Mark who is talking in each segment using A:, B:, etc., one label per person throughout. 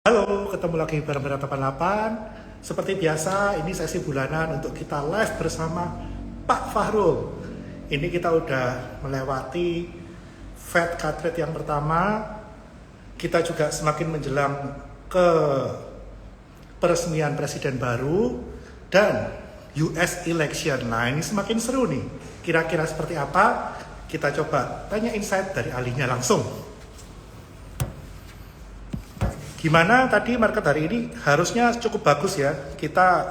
A: Halo, ketemu lagi bareng Berat 88. Seperti biasa, ini sesi bulanan untuk kita live bersama Pak Fahrul. Ini kita udah melewati Fed cut rate yang pertama. Kita juga semakin menjelang ke peresmian presiden baru dan US election. Nah, ini semakin seru nih. Kira-kira seperti apa? Kita coba tanya insight dari ahlinya langsung. Gimana tadi market hari ini? Harusnya cukup bagus ya. Kita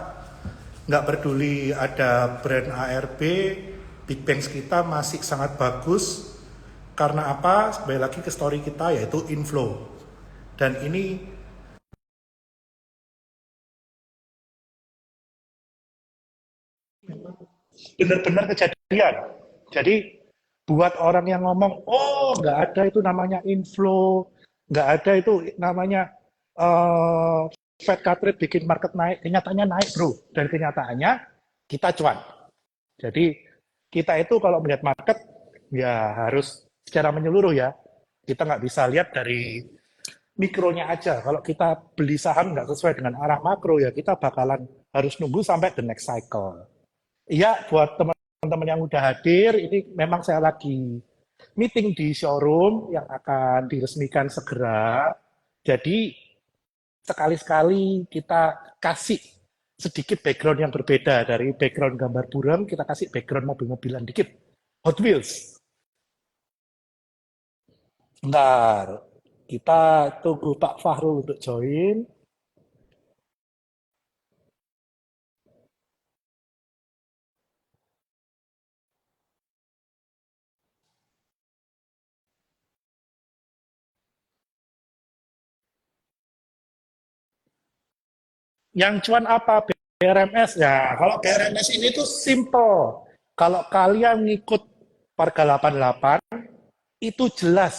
A: nggak peduli ada brand ARB, Big Banks kita masih sangat bagus. Karena apa? Kembali lagi ke story kita yaitu inflow. Dan ini benar-benar kejadian. Jadi buat orang yang ngomong, oh nggak ada itu namanya inflow, nggak ada itu namanya eh Fed cut rate bikin market naik, kenyataannya naik bro, dan kenyataannya kita cuan. Jadi kita itu kalau melihat market ya harus secara menyeluruh ya. Kita nggak bisa lihat dari mikronya aja. Kalau kita beli saham nggak sesuai dengan arah makro ya kita bakalan harus nunggu sampai the next cycle. Iya, buat teman-teman yang udah hadir, ini memang saya lagi meeting di showroom yang akan diresmikan segera. Jadi sekali-sekali kita kasih sedikit background yang berbeda dari background gambar buram, kita kasih background mobil-mobilan dikit. Hot Wheels. Bentar, kita tunggu Pak Fahrul untuk join. Yang cuan apa? BRMS ya. Kalau BRMS ini tuh simple. Kalau kalian ngikut Warga 88, itu jelas.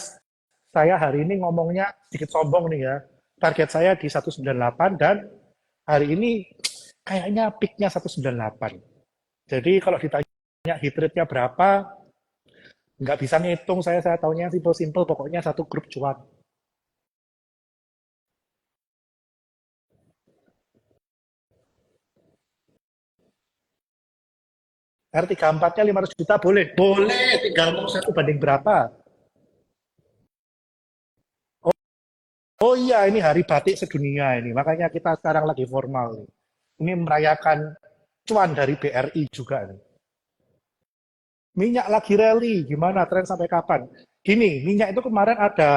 A: Saya hari ini ngomongnya sedikit sombong nih ya. Target saya di 198 dan hari ini kayaknya peaknya 198. Jadi kalau ditanya hit rate-nya berapa, nggak bisa ngitung saya tahunya simple-simple, pokoknya satu grup cuan. R34-nya 500 juta boleh? Boleh, tinggal mau 1 banding berapa? Oh iya, ini hari batik sedunia ini. Makanya kita sekarang lagi formal nih. Ini merayakan cuan dari BRI juga nih. Minyak lagi rally, gimana tren sampai kapan? Gini, minyak itu kemarin ada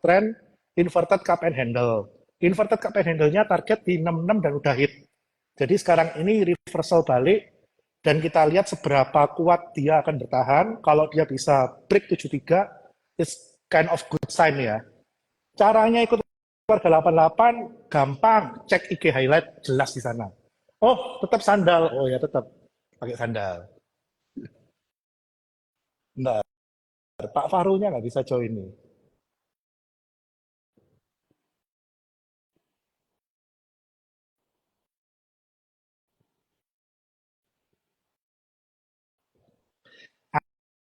A: tren inverted cup and handle. Inverted cup and handle-nya target di 66 dan udah hit. Jadi sekarang ini reversal balik dan kita lihat seberapa kuat dia akan bertahan. Kalau dia bisa break 73, it's kind of good sign ya. Caranya ikut warga 88 gampang, cek IG highlight jelas di sana. Oh, tetap sandal. Oh ya, tetap pakai sandal. Bentar, Pak Fahrulnya nggak bisa join nih.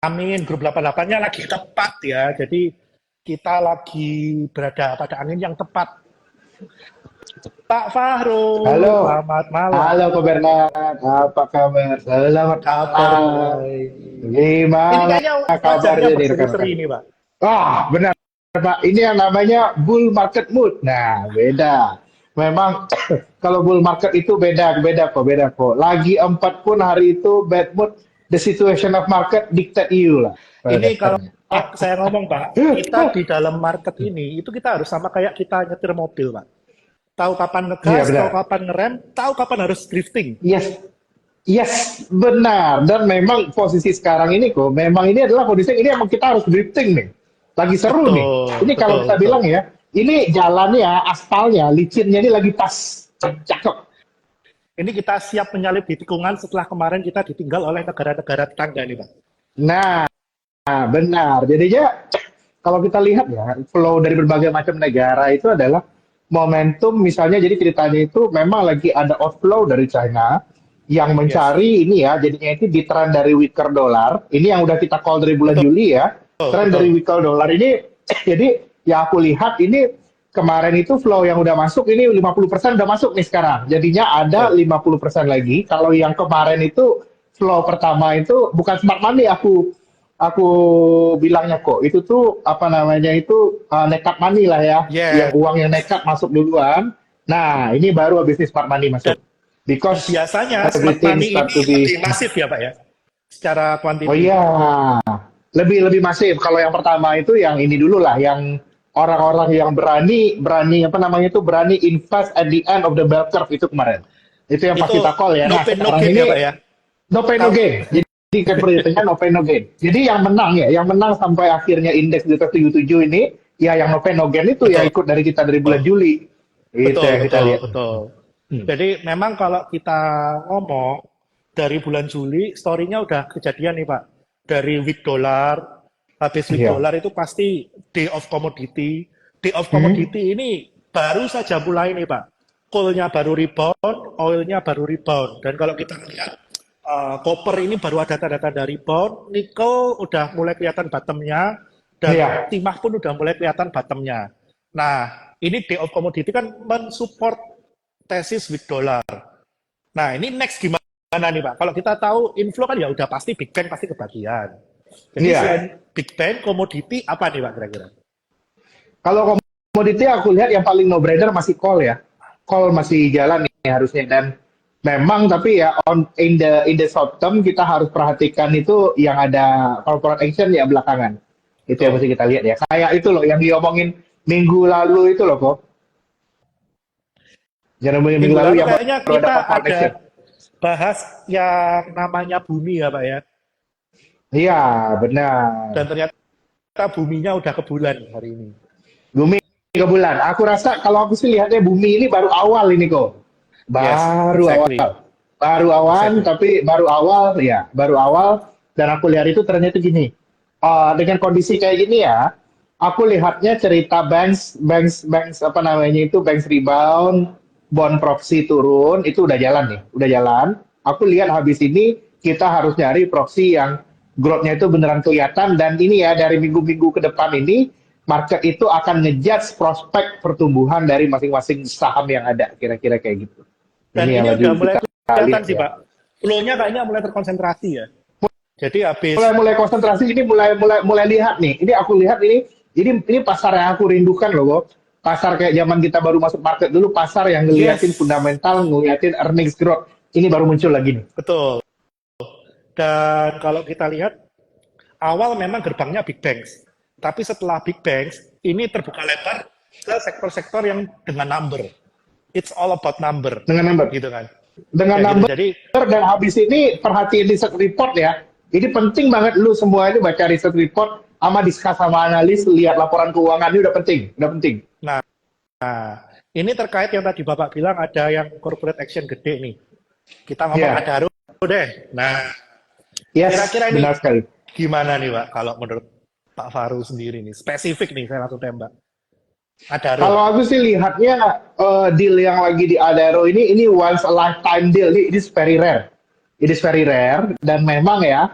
A: Amin, grup 88-nya lagi tepat ya. Jadi kita lagi berada pada angin yang tepat. Pak Fahrul,
B: Halo,
A: selamat malam.
B: halo Pak Bernard, apa kabar? Selamat
A: Kabar
B: malam.
A: baik. Ini
B: Gimana
A: kayaknya wajahnya
B: kabarnya nih
A: berseri-seri
B: rekan-rekan?
A: ini, Pak.
B: Ah, benar Pak. Ini yang namanya bull market mood. Nah, beda. Memang kalau bull market itu beda kok. Lagi 4 pun hari itu bad mood. The situation of market dictate you lah pada
A: Ini kalau
B: dasarnya.
A: saya ngomong, Pak, kita di dalam market ini, itu kita harus sama kayak kita nyetir mobil, Pak. Tahu kapan
B: Iya
A: ngegas, tahu
B: benar.
A: kapan ngerem, tahu kapan harus drifting.
B: Yes, yes, benar. Dan memang posisi sekarang ini kok, memang ini adalah kondisi ini emang kita harus drifting nih. Lagi seru nih.
A: Betul,
B: Ini kalau
A: betul,
B: kita
A: betul.
B: bilang ya, ini jalannya, aspalnya, licinnya ini lagi pas. Cakep.
A: Ini kita siap menyalip di tikungan setelah kemarin kita ditinggal oleh negara-negara tetangga nih, Pak.
B: Nah, benar. Jadinya kalau kita lihat ya, flow dari berbagai macam negara itu adalah momentum misalnya jadi ceritanya itu memang lagi ada outflow dari China yang
A: Yes,
B: mencari ini ya jadinya itu di tren dari weaker dollar ini yang udah kita call dari bulan
A: betul,
B: Juli ya tren dari
A: betul.
B: weaker dollar ini jadi ya aku lihat ini kemarin itu flow yang udah masuk ini 50% udah masuk nih sekarang. Jadinya ada 50% lagi. Kalau yang kemarin itu flow pertama itu bukan smart money aku bilangnya kok. Itu tuh apa namanya itu nekat money lah ya. Yang
A: Yeah.
B: uang yang nekat masuk duluan. Nah, ini baru habis ini smart money
A: Dan,
B: masuk. Because
A: biasanya smart
B: everything
A: money
B: start
A: ini
B: to be.
A: lebih masif ya Pak ya, secara
B: Oh
A: kuantiti.
B: iya, lebih lebih masif. Kalau yang pertama itu yang ini dulu lah, yang orang-orang yang berani berani apa namanya itu berani invest at the end of the bell curve itu kemarin. Itu yang
A: Itu
B: pasti takol ya.
A: no
B: Nah
A: pain no
B: sekarang
A: gain ya Pak
B: ini
A: ya.
B: no pain no
A: Kalau
B: gain. Jadi kan beritanya no pain no gain. Jadi yang menang ya, yang menang sampai akhirnya indeks di atas 77 ini, ya yang no pain no gain itu ya
A: betul,
B: ikut dari kita dari bulan Juli. Itu
A: betul,
B: yang kita
A: betul,
B: lihat.
A: betul.
B: Hmm.
A: Jadi memang kalau kita ngomong dari bulan Juli, story-nya udah kejadian nih Pak. Dari weak dollar, habis week
B: Iya.
A: dollar itu pasti day of commodity. Day of
B: Hmm.
A: commodity ini baru saja mulai nih Pak. Coal-nya baru rebound, oil-nya baru rebound. Dan kalau kita lihat copper ini baru ada tanda-tanda rebound, nickel udah mulai kelihatan bottom-nya, dan
B: Iya.
A: timah pun udah mulai kelihatan bottom-nya. Nah, ini day of commodity kan mensupport tesis weak dollar. Nah, ini next gimana nih Pak? Kalau kita tahu inflow kan ya udah pasti Big Bang pasti kebagian. Jadi
B: Iya.
A: selain Big Bang, komoditi apa nih Pak kira-kira?
B: Kalau komoditi aku lihat yang paling no brainer masih call ya. Call masih jalan nih harusnya dan memang tapi ya in the short term kita harus perhatikan itu yang ada corporate action ya belakangan. Itu yang mesti
A: Betul.
B: kita lihat ya. Kayak itu loh yang diomongin minggu lalu itu loh kok. Jangan minggu
A: Minggu
B: lalu
A: lalu
B: yang
A: kayaknya
B: baru ada
A: kita
B: corporate
A: ada
B: action.
A: bahas yang namanya bumi ya Pak ya.
B: Iya, benar.
A: Dan ternyata buminya udah ke bulan hari ini.
B: Bumi ke bulan. Aku rasa kalau aku sih lihatnya bumi ini baru awal ini kok.
A: Yes,
B: Baru awal.
A: exactly.
B: Baru awal,
A: Exactly.
B: tapi baru awal, ya, baru awal. Dan aku lihat itu ternyata gini. Dengan kondisi kayak gini ya, aku lihatnya cerita banks apa namanya itu banks rebound, bond proxy turun, itu udah jalan nih, udah jalan. Aku lihat habis ini kita harus nyari proxy yang growth-nya itu beneran kelihatan dan ini ya dari minggu-minggu ke depan ini market itu akan ngejudge prospek pertumbuhan dari masing-masing saham yang ada kira-kira kayak gitu.
A: Dan
B: Ini yang
A: ini
B: lagi
A: udah mulai
B: kita
A: kelihatan
B: lihat
A: sih
B: ya.
A: Pak. Flow-nya kayaknya mulai terkonsentrasi ya. Jadi habis
B: Mulai konsentrasi ini mulai lihat nih. Ini aku lihat ini pasar yang aku rindukan loh, kok. Pasar kayak zaman kita baru masuk market dulu, pasar yang ngeliatin
A: yes,
B: fundamental, ngeliatin earnings growth. Ini baru muncul lagi nih.
A: betul. Dan kalau kita lihat awal memang gerbangnya Big Banks. Tapi setelah Big Banks ini terbuka lebar ke sektor-sektor yang dengan number. It's all about number,
B: Dengan number.
A: gitu kan.
B: Dengan
A: Kayak gitu.
B: number
A: Jadi
B: dan habis ini perhatiin research report ya. Ini penting banget lu semua ini baca research report sama diskus sama analis, lihat laporan keuangan ini udah penting, udah penting.
A: nah, ini terkait yang tadi Bapak bilang ada yang corporate action gede nih. Kita ngomong
B: Ya,
A: Adaro deh. Nah,
B: yes,
A: kira-kira ini
B: benar sekali.
A: gimana nih Pak kalau menurut Pak Faru sendiri nih? Spesifik nih saya langsung tembak.
B: Kalau
A: Adaro.
B: aku sih lihatnya deal yang lagi di Adaro ini once a lifetime deal. Ini is very rare. It is very rare dan memang ya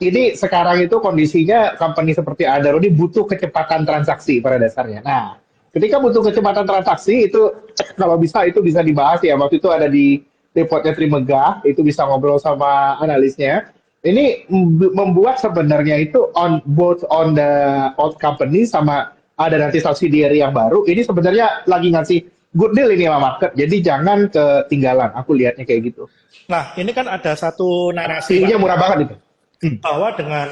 B: ini sekarang itu kondisinya company seperti Adaro ini butuh kecepatan transaksi pada dasarnya. Nah, ketika butuh kecepatan transaksi itu kalau bisa itu bisa dibahas ya. Waktu itu ada di reportnya Trimegah, itu bisa ngobrol sama analisnya. Ini membuat sebenarnya itu on both on the old company sama ada nanti subsidiary yang baru. Ini sebenarnya lagi ngasih good deal ini sama market. Jadi jangan ketinggalan. Aku lihatnya kayak gitu.
A: Nah, ini kan ada satu narasi Pak,
B: Fee-nya murah banget itu. Hmm.
A: bahwa dengan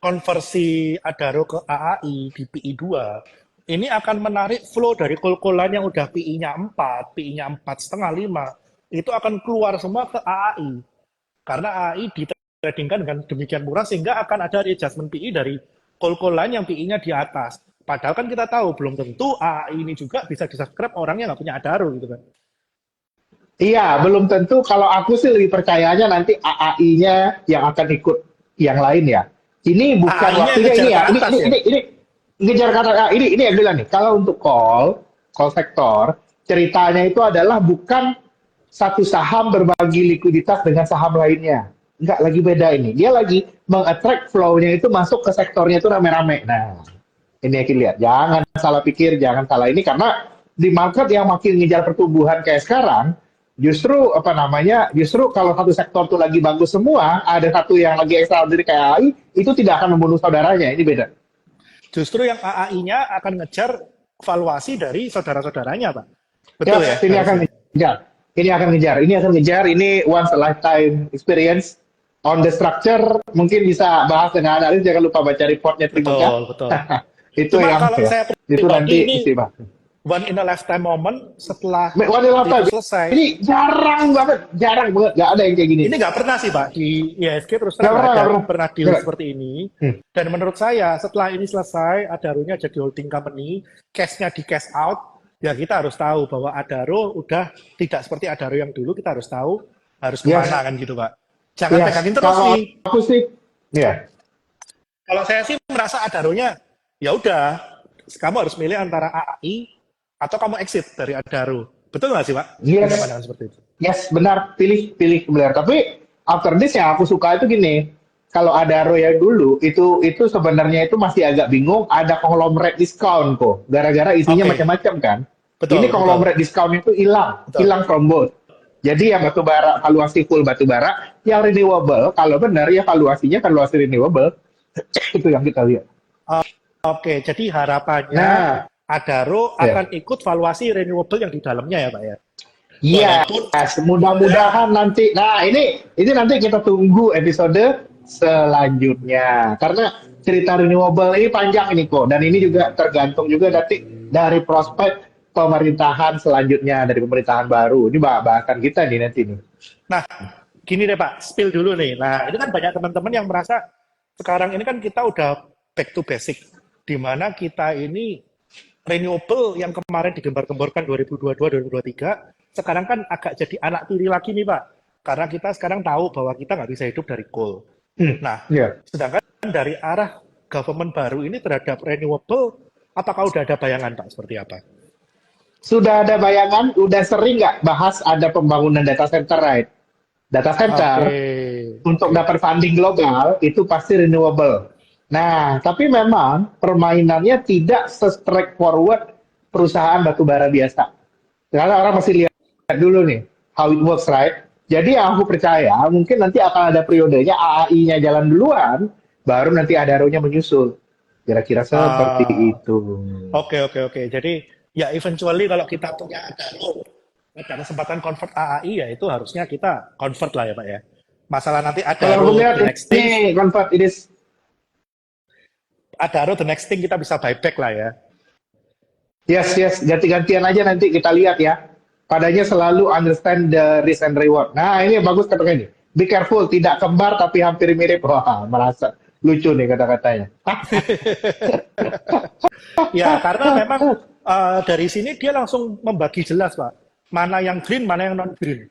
A: konversi Adaro ke AAI di PI 2, ini akan menarik flow dari kol-kolan yang udah PI-nya 4, PI-nya 4,5, 5, itu akan keluar semua ke AAI. Karena AAI ditradingkan dengan demikian murah sehingga akan ada adjustment PI dari kol-kolan yang PI-nya di atas. Padahal kan kita tahu belum tentu AAI ini juga bisa di-subscribe orang yang nggak punya Adaro gitu kan.
B: Iya, belum tentu. Kalau aku sih lebih percayanya nanti AAI-nya yang akan ikut yang lain ya. Ini bukan
A: AAI-nya yang
B: waktunya
A: ngejar
B: ini
A: ke
B: ya.
A: atas ya.
B: Ini ngejar kata ini yang bilang nih. Kalau untuk call sektor, ceritanya itu adalah bukan satu saham berbagi likuiditas dengan saham lainnya. Enggak, lagi beda ini. Dia lagi meng-attract flow-nya itu masuk ke sektornya itu rame-rame. Nah, ini yang kita lihat. Jangan salah pikir, jangan salah ini karena di market yang makin ngejar pertumbuhan kayak sekarang, justru apa namanya, justru kalau satu sektor tuh lagi bagus semua, ada satu yang lagi extraordinary kayak AI, itu tidak akan membunuh saudaranya, ini beda.
A: Justru yang AAI-nya akan ngejar valuasi dari saudara-saudaranya, Pak. Betul ya,
B: Yes, ini akan
A: harusnya.
B: ngejar. Ini akan ngejar. Ini akan ngejar. Ini once a lifetime experience on the structure. Mungkin bisa bahas dengan analis. Jangan lupa baca reportnya Trimega.
A: Betul, betul.
B: Itu
A: Cuma
B: yang
A: kalau
B: ya.
A: saya
B: Itu
A: pribadi
B: nanti
A: ini
B: istimewa.
A: one in a lifetime moment setelah
B: One
A: itu
B: lifetime.
A: selesai.
B: Ini jarang banget. Jarang banget. Gak ada yang kayak gini.
A: Ini nggak pernah sih Pak di IHSG terus
B: Gak
A: terang nggak
B: pernah.
A: ada
B: Gak pernah.
A: pernah deal
B: Gak.
A: seperti ini.
B: Hmm.
A: Dan menurut saya setelah ini selesai, Adaro-nya jadi holding company, cash-nya di cash out, ya kita harus tahu bahwa Adaro udah tidak seperti Adaro yang dulu. Kita harus tahu harus
B: Yes.
A: kemana kan gitu Pak. Jangan
B: Yes.
A: pegangin terus
B: Kalau
A: nih.
B: aku sih, ya.
A: Kalau saya sih merasa Adaro-nya ya udah, kamu harus milih antara AAI atau kamu exit dari Adaro. Betul nggak sih Pak?
B: Yes.
A: Punya pandangan seperti itu.
B: Yes, benar, pilih benar. Tapi after this yang aku suka itu gini, kalau ada Aro yang dulu itu sebenarnya itu masih agak bingung, ada conglomerate discount kok, gara-gara isinya
A: Oke.
B: macam-macam kan.
A: Betul,
B: Ini
A: betul.
B: conglomerate discount itu hilang,
A: Betul.
B: hilang from both. Jadi yang batu bara, valuasi full batu bara, yang renewable, kalau benar ya valuasinya valuasi renewable, itu yang kita lihat.
A: Oke, jadi harapannya
B: Nah,
A: Adaro
B: ya.
A: akan ikut valuasi renewable yang di dalamnya ya Pak ya?
B: Iya,
A: Walaupun
B: mudah-mudahan nanti. Nah, ini nanti kita tunggu episode selanjutnya. Karena cerita renewable ini panjang ini kok, dan ini juga tergantung juga nanti dari prospek pemerintahan selanjutnya, dari pemerintahan baru. Ini bahasan kita nih nanti nih.
A: Nah, gini deh Pak, spill dulu nih. Nah, ini kan banyak teman-teman yang merasa sekarang ini kan kita udah back to basic, di mana kita ini renewable yang kemarin digembar-gemborkan 2022-2023, sekarang kan agak jadi anak tiri lagi nih Pak. Karena kita sekarang tahu bahwa kita nggak bisa hidup dari coal. Nah,
B: Iya.
A: sedangkan dari arah government baru ini terhadap renewable, apakah udah ada bayangan Pak seperti apa?
B: Sudah ada bayangan, udah sering nggak bahas ada pembangunan data center, right? Data center untuk dapat funding global itu pasti renewable. Nah, tapi memang permainannya tidak se-straightforward perusahaan batubara biasa. Karena orang masih lihat dulu nih how it works, right? Jadi yang aku percaya mungkin nanti akan ada periodenya AAI-nya jalan duluan, baru nanti Adaro-nya menyusul. Kira-kira seperti itu.
A: Oke. Jadi ya eventually kalau kita punya ada kesempatan convert AAI ya itu harusnya kita convert lah ya Pak ya. Masalah nanti
B: Kalau aku lihat
A: the next thing,
B: ini convert it is
A: the next thing kita bisa buyback lah ya.
B: yes, ganti-gantian aja nanti kita lihat ya. Padanya selalu understand the risk and reward. Nah, ini bagus kata ini. Be careful, tidak kembar tapi hampir mirip. Wah, merasa lucu nih kata-katanya.
A: Ya karena memang dari sini dia langsung membagi jelas Pak, mana yang green, mana yang non green.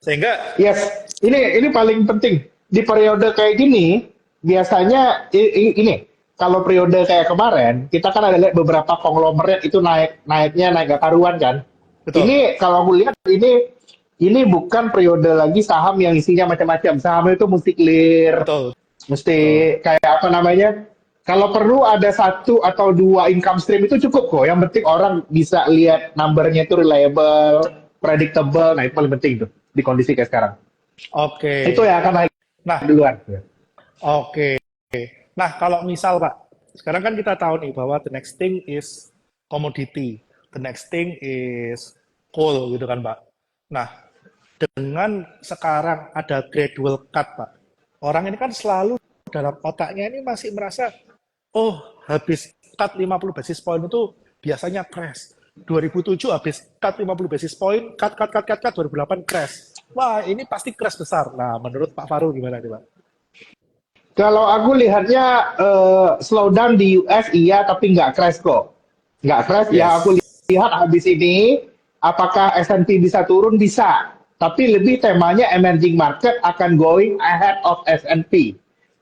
A: Sehingga
B: Yes, ini paling penting di periode kayak gini. Biasanya ini kalau periode kayak kemarin kita kan ada lihat beberapa konglomerat itu naiknya naik gak karuan kan.
A: betul.
B: Ini kalau aku lihat ini bukan periode lagi saham yang isinya macam-macam. Saham itu mesti clear,
A: Betul.
B: mesti kayak apa namanya? Kalau perlu ada satu atau dua income stream itu cukup kok. Yang penting orang bisa lihat numbernya itu reliable, predictable. Nah itu paling penting tuh di kondisi kayak sekarang.
A: Oke.
B: Itu yang akan naik
A: Nah,
B: duluan.
A: oke. Nah, kalau misal Pak, sekarang kan kita tahu nih bahwa the next thing is commodity, the next thing is coal gitu kan Pak. Nah, dengan sekarang ada gradual cut Pak, orang ini kan selalu dalam otaknya ini masih merasa, oh habis cut 50 basis point itu biasanya crash. 2007 habis cut 50 basis point, cut 2008 crash. Wah, ini pasti crash besar. Nah, menurut Pak Faru gimana nih Pak?
B: Kalau aku lihatnya slowdown di US iya, tapi nggak crash kok. Nggak crash.
A: Yes.
B: Ya aku lihat habis ini, apakah S&P bisa turun? Bisa. Tapi lebih temanya emerging market akan going ahead of S&P.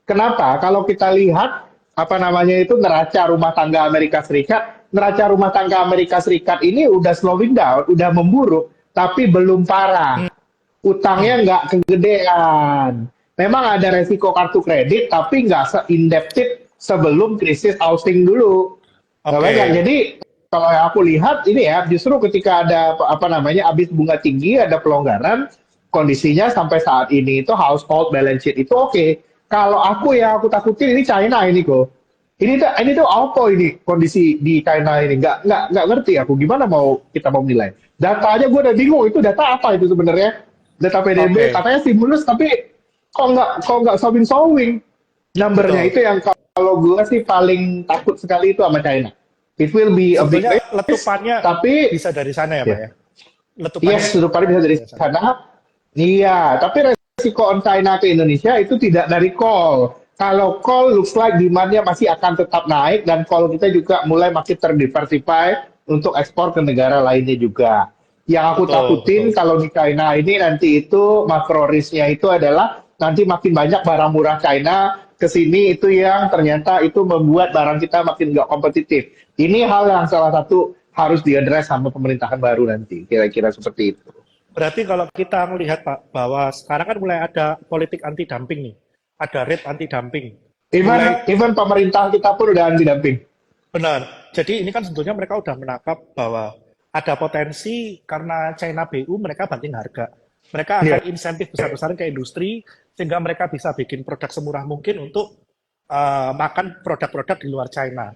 B: Kenapa? Kalau kita lihat apa namanya itu neraca rumah tangga Amerika Serikat, neraca rumah tangga Amerika Serikat ini udah slowing down, udah memburuk, tapi belum parah. Utangnya nggak kegedean. Memang ada resiko kartu kredit, tapi nggak se-indebted sebelum krisis housing dulu. Nggak
A: Oke.
B: banyak. Jadi kalau yang aku lihat ini ya, justru ketika ada apa namanya, habis bunga tinggi, ada pelonggaran, kondisinya sampai saat ini itu household balance sheet itu oke. Kalau aku yang aku takutin ini China ini kok. Ini tuh apa ini kondisi di China ini? Nggak ngerti aku gimana kita mau menilai. Data aja gue udah bingung itu data apa itu sebenarnya. Data PDB
A: Oke,
B: katanya stimulus tapi kok nggak sowing-sowing. Numbernya
A: betul.
B: itu yang kalau gue sih paling takut sekali itu sama China. It will be a big
A: Sebetulnya
B: risk,
A: letupannya
B: tapi
A: bisa dari sana ya, Pak
B: ya,
A: ya? Letupannya
B: yes, sudut pandang bisa dari
A: dari sana.
B: sana. Iya, tapi resiko on China ke Indonesia itu tidak dari call. Kalau call looks like demand-nya masih akan tetap naik dan call kita juga mulai makin terdiversify untuk ekspor ke negara lainnya juga. Yang aku
A: Betul,
B: takutin
A: betul.
B: kalau di China ini nanti itu makro risk-nya itu adalah nanti makin banyak barang murah China ke sini itu yang ternyata itu membuat barang kita makin nggak kompetitif. Ini hal yang salah satu harus diadres sama pemerintahan baru nanti, kira-kira seperti itu.
A: Berarti kalau kita melihat Pak, bahwa sekarang kan mulai ada politik anti dumping nih. Ada rate anti dumping.
B: Even
A: Mulai
B: even pemerintah kita pun udah anti dumping.
A: benar. Jadi ini kan sebetulnya mereka udah menangkap bahwa ada potensi karena China BU mereka banting harga. Mereka akan
B: Iya.
A: insentif besar-besaran ke industri sehingga mereka bisa bikin produk semurah mungkin untuk makan produk-produk di luar China.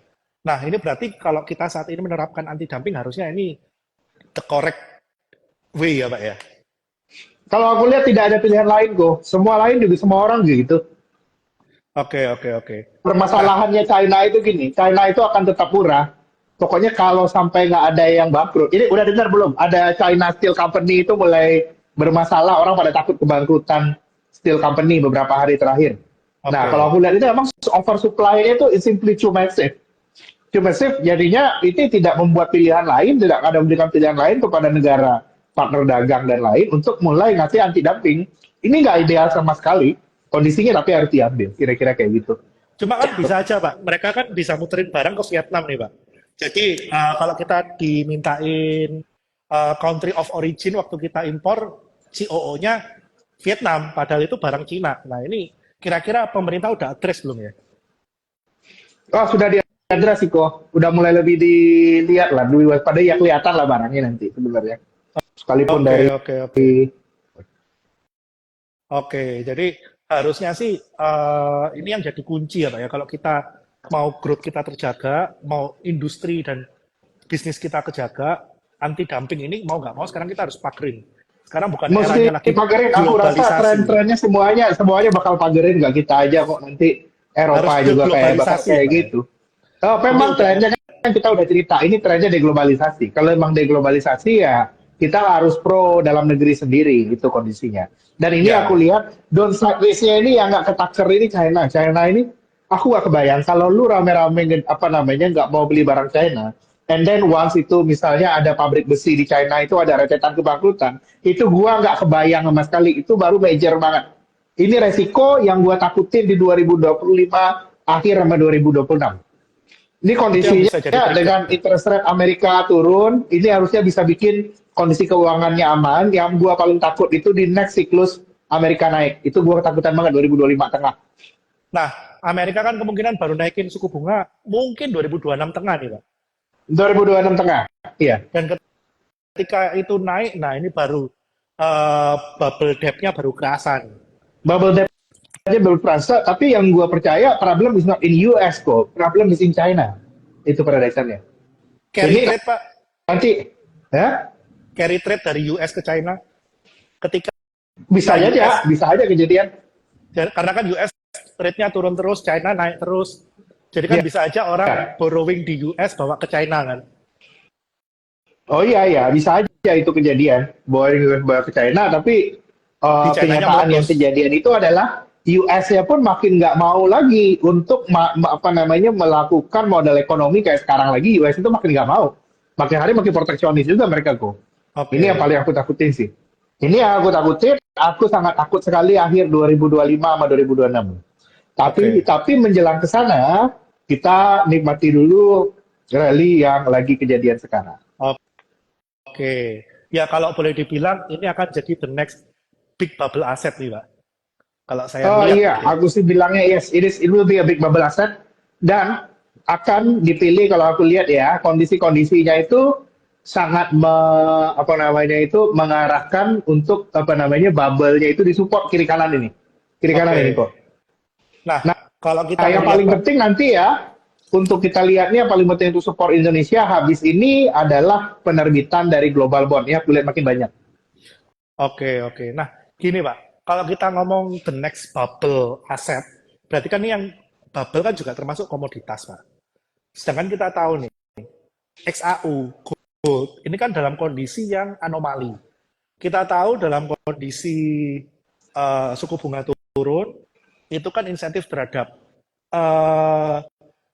A: Nah, ini berarti kalau kita saat ini menerapkan anti dumping harusnya ini the correct way ya, Pak ya.
B: Kalau aku lihat tidak ada pilihan lain kok. Semua lain juga semua orang gitu.
A: Oke, oke, oke. Nah,
B: Permasalahannya China itu gini, China itu akan tetap murah. Pokoknya kalau sampai nggak ada yang bangkrut. Ini udah dengar belum? Ada China Steel Company itu mulai bermasalah. Orang pada takut kebangkrutan steel company beberapa hari terakhir. Nah, kalau
A: oke.
B: aku lihat itu memang oversupply-nya itu is simply too massive. Subversif jadinya itu tidak membuat pilihan lain, tidak ada memberikan pilihan lain kepada negara partner dagang dan lain untuk mulai ngasih anti dumping. Ini nggak ideal sama sekali kondisinya, tapi harus diambil. Kira-kira kayak gitu.
A: Cuma kan bisa aja, Pak. Mereka kan bisa muterin barang ke Vietnam nih, Pak. Jadi kalau kita dimintain country of origin waktu kita impor, COO-nya Vietnam, padahal itu barang Cina. Nah ini kira-kira pemerintah udah address belum ya?
B: Oh, sudah diadres sih kok. Udah mulai lebih dilihat lah, lebih waspada ya kelihatan lah barangnya nanti sebenarnya. Sekalipun
A: Oke,
B: dari
A: oke, oke. Oke, jadi harusnya sih ini yang jadi kunci ya Pak ya. Kalau kita mau growth kita terjaga, mau industri dan bisnis kita kejaga, anti dumping ini mau nggak mau sekarang kita harus pakerin. Sekarang bukan
B: mesti
A: eranya lagi
B: pagerin. Aku rasa
A: globalisasi,
B: tren-trennya semuanya bakal pagerin, nggak kita aja kok, nanti
A: harus
B: Eropa juga kayak bakal
A: deglobalisasi
B: kayak
A: Pak ya.
B: gitu. Oh,
A: Ini
B: memang
A: udah
B: trennya kan kita udah cerita, ini trennya deglobalisasi. Kalau emang deglobalisasi ya kita harus pro dalam negeri sendiri, itu kondisinya. Dan ini aku
A: ya.
B: lihat downside risk-nya ini yang nggak ketaker ini China. China ini aku gak kebayang kalau lu rame-rame apa namanya nggak mau beli barang China. And then once itu misalnya ada pabrik besi di China itu ada rentetan kebangkrutan, itu gua nggak kebayang sama sekali. Itu baru major banget. Ini resiko yang gua takutin di 2025 akhir sama 2026. Ini
A: Itu yang bisa jadi
B: kondisinya
A: trigger.
B: dengan interest rate Amerika turun, ini harusnya bisa bikin kondisi keuangannya aman. Yang gua paling takut itu di next siklus Amerika naik. Itu gua ketakutan banget 2025 tengah.
A: Nah, Amerika kan kemungkinan baru naikin suku bunga mungkin 2026 tengah nih Pak.
B: 2026 tengah. Iya.
A: Dan ketika itu naik, nah ini baru bubble debt-nya baru kerasan.
B: Bubble debt aja baru terasa, tapi yang gua percaya problem is not in US kok. Problem is in China. Itu pada dasarnya.
A: Carry
B: Ini
A: trade Pak,
B: nanti ya
A: carry trade dari US ke China. Ketika
B: bisa
A: US,
B: aja, bisa aja kejadian.
A: karena kan US rate-nya turun terus, China naik terus. Jadi kan
B: Iya.
A: bisa aja orang borrowing di US bawa ke China kan.
B: Oh iya ya, bisa aja itu kejadian. Boeing ke China, tapi
A: Di China-nya
B: kenyataan yang
A: meletus.
B: kejadian itu adalah US-nya pun makin nggak mau lagi untuk apa namanya melakukan modal ekonomi kayak sekarang lagi. US itu makin nggak mau, makin hari makin proteksionis juga mereka kok. Ini yang
A: Oke,
B: paling aku takutin sih. Ini yang aku takutin. Aku sangat takut sekali akhir 2025 sama 2026. Tapi
A: oke,
B: menjelang ke sana kita nikmati dulu rally yang lagi kejadian sekarang.
A: oke. Ya kalau boleh dibilang ini akan jadi the next big bubble asset nih Pak. Kalau saya
B: Oh
A: ngelihat
B: iya,
A: gitu ya.
B: aku sih bilangnya yes, it will be a big bubble asset. Dan akan dipilih kalau aku lihat ya, kondisi-kondisinya itu sangat apa namanya itu mengarahkan untuk apa namanya bubble-nya itu disupport kiri kanan ini. Kiri kanan ini
A: Oke.
B: kok.
A: Nah,
B: Nah,
A: kalau kita
B: yang
A: ngelihat
B: paling
A: Pak,
B: penting nanti ya untuk kita lihatnya yang paling penting untuk support Indonesia habis ini adalah penerbitan dari global bond ya, aku lihat makin banyak.
A: oke, oke. Nah, gini Pak, kalau kita ngomong the next bubble aset, berarti kan ini yang bubble kan juga termasuk komoditas Pak. Sedangkan kita tahu nih, XAU, gold, ini kan dalam kondisi yang anomali. Kita tahu dalam kondisi suku bunga turun, itu kan insentif terhadap eh,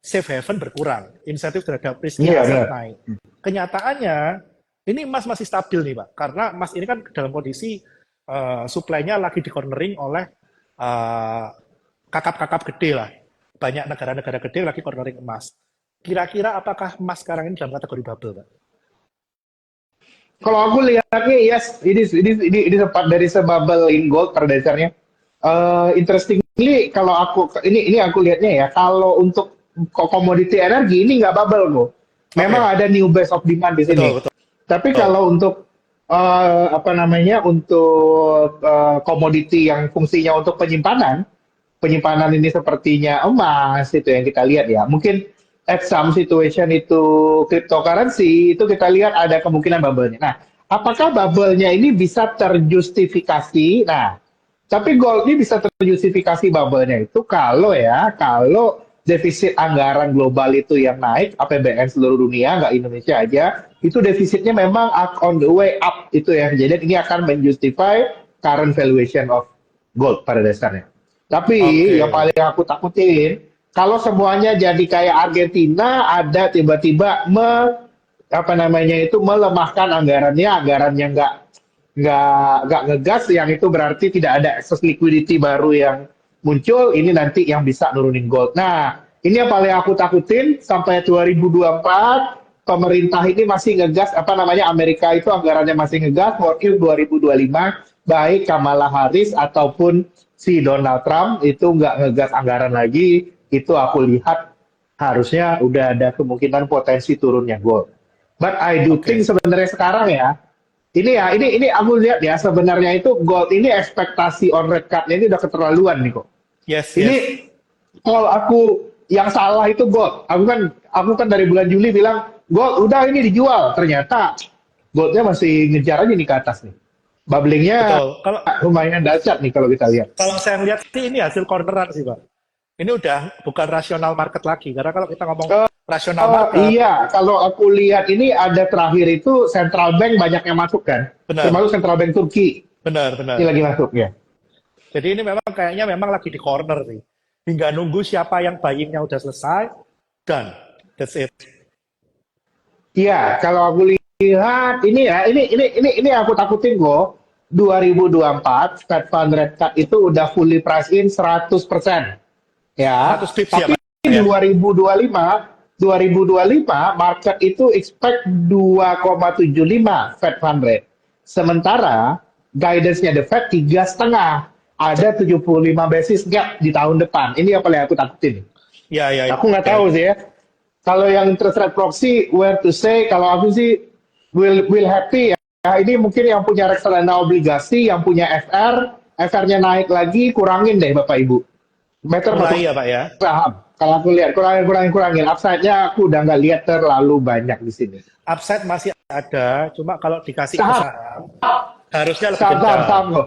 A: safe haven berkurang, insentif terhadap risky
B: Iya
A: asset
B: benar.
A: naik. Kenyataannya, ini emas masih stabil nih Pak, karena emas ini kan dalam kondisi supply-nya lagi di cornering oleh eh, kakap-kakap gede lah. Banyak negara-negara gede lagi cornering emas. Kira-kira apakah emas sekarang ini dalam kategori bubble, Pak?
B: Kalau aku lihatnya yes, ini sempat dari sebabel in gold pada dasarnya. Interestingly kalau ini aku lihatnya ya kalau untuk komoditi energi ini nggak bubble kok. Memang
A: Oke,
B: ada new base of demand di sini.
A: betul, betul.
B: Tapi kalau untuk apa namanya untuk komoditi yang fungsinya untuk penyimpanan, penyimpanan ini sepertinya emas itu yang kita lihat ya. Mungkin at some situation itu cryptocurrency itu kita lihat ada kemungkinan bubble-nya. Nah, apakah bubble-nya ini bisa terjustifikasi? Nah, tapi gold ini bisa terjustifikasi bubble-nya itu kalau defisit anggaran global itu yang naik, APBN seluruh dunia, nggak Indonesia aja, itu defisitnya memang on the way up itu ya. Jadi ini akan menjustify current valuation of gold pada dasarnya. Tapi yang
A: Oke,
B: paling aku takutin kalau semuanya jadi kayak Argentina ada tiba-tiba apa namanya itu melemahkan anggarannya, anggarannya nggak ngegas, yang itu berarti tidak ada excess liquidity baru yang muncul, ini nanti yang bisa nurunin gold. Nah, ini yang paling aku takutin sampai 2024 pemerintah ini masih ngegas apa namanya Amerika itu anggarannya masih ngegas for 2025 baik Kamala Harris ataupun si Donald Trump itu nggak ngegas anggaran lagi, itu aku lihat harusnya udah ada kemungkinan potensi turunnya gold. But I do think
A: oke.
B: sebenarnya sekarang ya, ini aku lihat ya sebenarnya itu gold ini ekspektasi on rate cut-nya ini udah keterlaluan nih kok.
A: Yes,
B: Ini
A: yes.
B: kalau aku yang salah itu gold. Aku kan dari bulan Juli bilang gold udah ini dijual. Ternyata goldnya masih ngejar aja nih ke atas nih. Bubblingnya
A: Betul. Kalau
B: lumayan dahsyat nih kalau kita lihat.
A: kalau saya lihat sih ini hasil corneran sih, Pak. Ini udah bukan rasional market lagi. Karena kalau kita ngomong rasional
B: Oh
A: market,
B: iya, kalau aku lihat ini ada terakhir itu central bank banyak yang masuk kan,
A: benar,
B: termasuk central bank Turki
A: benar,
B: ini
A: benar.
B: lagi masuk ya.
A: Jadi ini memang kayaknya memang lagi di corner sih. Hingga nunggu siapa yang buying-nya udah selesai, dan that's it.
B: Iya, kalau aku lihat ini ya, ini aku takutin kok. 2024 Fed Fund Rate Cut itu udah fully price in 100%. Ya,
A: 100 pips ya,
B: tapi
A: Pak, ya.
B: 2025 market itu expect 2,75 Fed Fund Rate. Sementara guidance-nya The Fed 3,5. Ada 75 basis gap di tahun depan. Ini apa yang aku takutin.
A: Ya, ya,
B: Aku nggak
A: ya.
B: tahu sih ya. Kalau yang interest rate proxy, where to say, kalau aku sih will happy ya. Ini mungkin yang punya reksadana obligasi, yang punya FR-nya naik lagi, kurangin deh Bapak Ibu. Better
A: Mulai
B: masuk
A: ya, Pak ya.
B: saham. Kalau aku lihat, kurangin. Upside-nya aku udah nggak lihat terlalu banyak di sini.
A: Upside masih ada, cuma kalau dikasih ke
B: Saham,
A: saham, harusnya lebih
B: saham, saham,
A: kencang.
B: saham loh.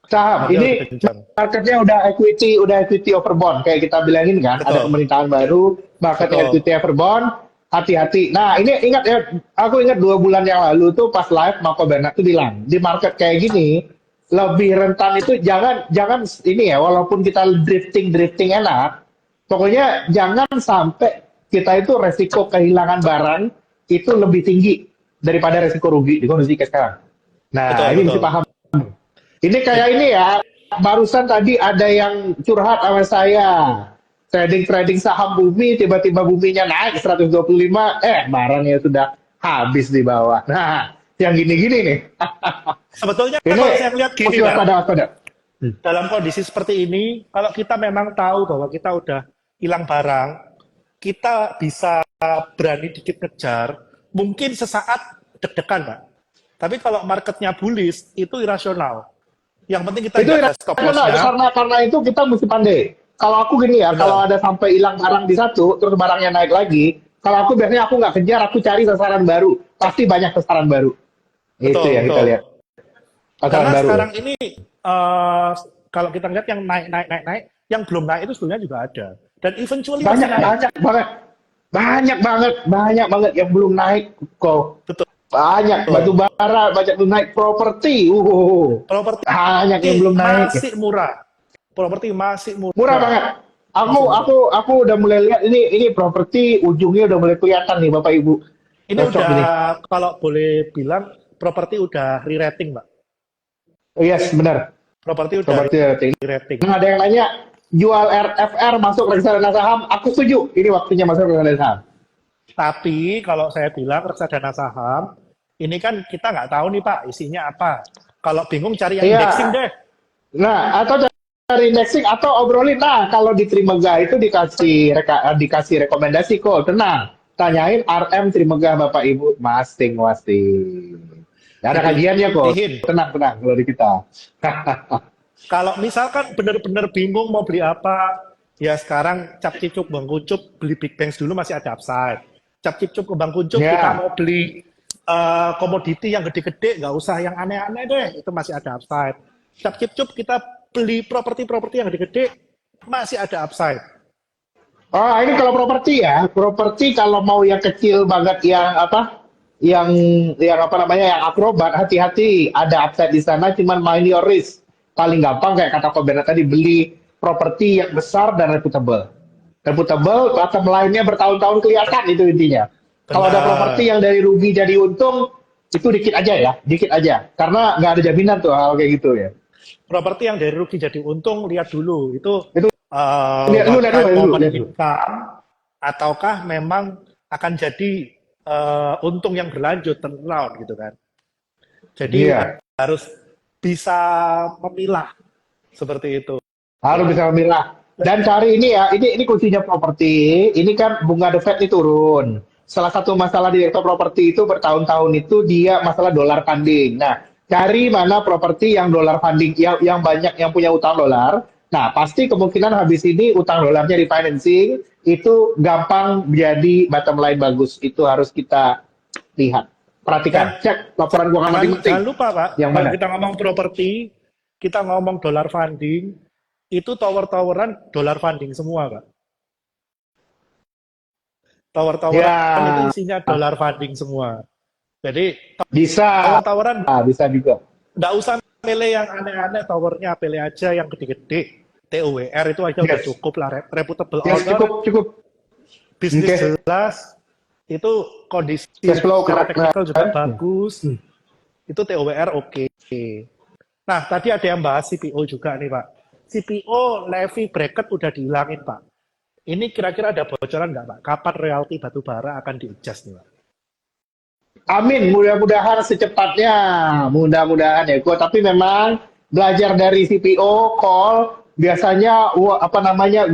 B: Saham,
A: Harusnya
B: ini
A: lebih kencang.
B: marketnya udah equity over bond. Kayak kita bilangin kan, ada
A: Betul,
B: pemerintahan baru, marketnya
A: betul.
B: equity over bond, hati-hati. Nah, ini ingat ya, aku ingat 2 bulan yang lalu tuh pas live Marco Bernard tuh bilang, di market kayak gini, lebih rentan itu jangan ini ya, walaupun kita drifting enak, pokoknya jangan sampai kita itu resiko kehilangan barang itu lebih tinggi daripada resiko rugi di kondisi kayak sekarang. Nah,
A: Betul,
B: ini mesti
A: betul.
B: paham. Ini kayak ini ya, barusan tadi ada yang curhat sama saya. Trading saham bumi, tiba-tiba buminya naik 125, barangnya sudah habis di bawah. Nah, yang gini-gini nih.
A: Sebetulnya
B: Ini
A: kalau saya lihat
B: mesti
A: gini, Pak,
B: waspada.
A: dalam kondisi seperti ini, kalau kita memang tahu bahwa kita udah hilang barang, kita bisa berani dikit ngejar, mungkin sesaat deg-degan, Pak. Tapi kalau marketnya bullish, itu irasional. Yang penting kita
B: Itu
A: jaga stop
B: irasional
A: loss-nya.
B: karena itu kita mesti pandai. Kalau aku gini ya, kalau
A: Benar.
B: ada sampai hilang barang di satu, terus barangnya naik lagi, kalau aku biasanya aku nggak kejar, aku cari sasaran baru. Pasti banyak sasaran baru. Itu
A: Betul,
B: yang kita
A: betul.
B: lihat. Sasaran
A: Karena
B: baru.
A: sekarang ini, kalau kita lihat yang naik, yang belum naik itu sebenarnya juga ada. Dan eventually pasti
B: Banyak,
A: naik.
B: banyak banget. Banyak banget yang belum naik kok.
A: Betul.
B: Banyak batu bara, banyak belum naik properti. Banyak yang
A: Properti
B: belum naik.
A: masih murah. Properti masih
B: Murah
A: murah.
B: banget. Aku
A: Masih murah.
B: aku aku udah mulai lihat ini properti ujungnya udah mulai kelihatan nih Bapak Ibu.
A: Ini
B: Cocok
A: udah,
B: ini.
A: kalau boleh bilang, properti udah re-rating, Mbak.
B: Oh, yes, benar.
A: Properti udah
B: Properti rating.
A: re-rating.
B: Nah, ada yang nanya jual RFR masuk reksadana saham. Aku setuju. Ini waktunya masuk reksadana saham.
A: Tapi kalau saya bilang reksadana saham, ini kan kita nggak tahu nih Pak, isinya apa. Kalau bingung cari yang indexing
B: Iya.
A: deh.
B: Nah, atau dari indexing atau obrolin. Nah, kalau di Trimegah itu dikasih rekomendasi kok. Tenang. Tanyain RM Trimegah Bapak Ibu. Masing-masing. Nggak ada kajiannya kok.
A: Dipilihin.
B: Tenang kalau di kita.
A: Kalau misalkan benar-benar bingung mau beli apa, ya sekarang cap cicuk Bang Kuncup beli Big Banks dulu masih ada upside. Cap cicuk ke Bang Kuncup kita
B: Ya.
A: mau beli komoditi yang gede-gede, nggak usah yang aneh-aneh deh, itu masih ada upside. Cap cicuk kita beli properti-properti yang gede-gede, masih ada upside.
B: Oh, ini kalau properti ya. Properti kalau mau yang kecil banget yang apa? Yang apa namanya? Yang akrobat, hati-hati. Ada upside di sana, cuman mind your risk. Paling gampang kayak kata Koberna tadi beli properti yang besar dan reputable. Reputable, bottom line-nya bertahun-tahun kelihatan itu intinya. Kalau ada properti
A: Benar.
B: yang dari rugi jadi untung, itu dikit aja ya, dikit aja. Karena nggak ada jaminan tuh hal kayak gitu ya.
A: Properti yang dari rugi jadi untung, lihat dulu. Itu
B: Itu
A: what
B: lihat
A: type of
B: dulu,
A: an
B: lihat dulu.
A: income, ataukah memang akan jadi untung yang berlanjut, turn around gitu kan. Jadi
B: Iya.
A: harus bisa memilah seperti itu.
B: Harus bisa memilah. Dan cari ini ya, ini kuncinya properti. Ini kan bunga The Fed ini turun. Salah satu masalah di sektor properti itu bertahun-tahun itu dia masalah dollar funding. Nah, cari mana properti yang dollar funding yang banyak yang punya utang dolar. Nah, pasti kemungkinan habis ini utang dolarnya refinancing itu gampang jadi bottom line bagus. Itu harus kita lihat.
A: Dan
B: Perhatikan, cek laporan keuangan
A: jangan
B: masing-masing.
A: lupa Pak,
B: Yang
A: kalau
B: mana?
A: kita ngomong properti, kita ngomong dollar funding, itu tower-toweran dollar funding semua Pak. Tower-toweran itu
B: Ya,
A: isinya dollar funding semua. Jadi
B: bisa.
A: tower-toweran
B: Bisa juga.
A: nggak usah pilih yang aneh-aneh, towernya pilih aja yang gede-gede. TOWR itu aja udah
B: Yes.
A: cukup lah, reputable
B: Yes,
A: owner,
B: cukup.
A: bisnis
B: Oke.
A: jelas, itu kondisi
B: Cash flow
A: secara
B: correct.
A: teknikal juga bagus, itu TOWR oke. Nah, tadi ada yang bahas CPO juga nih Pak. CPO levy bracket udah dihilangin Pak. Ini kira-kira ada bocoran nggak Pak? Kapan royalti batubara akan di-adjust nih Pak?
B: Amin, mudah-mudahan secepatnya. Mudah-mudahan ya. Tapi memang belajar dari CPO call biasanya apa namanya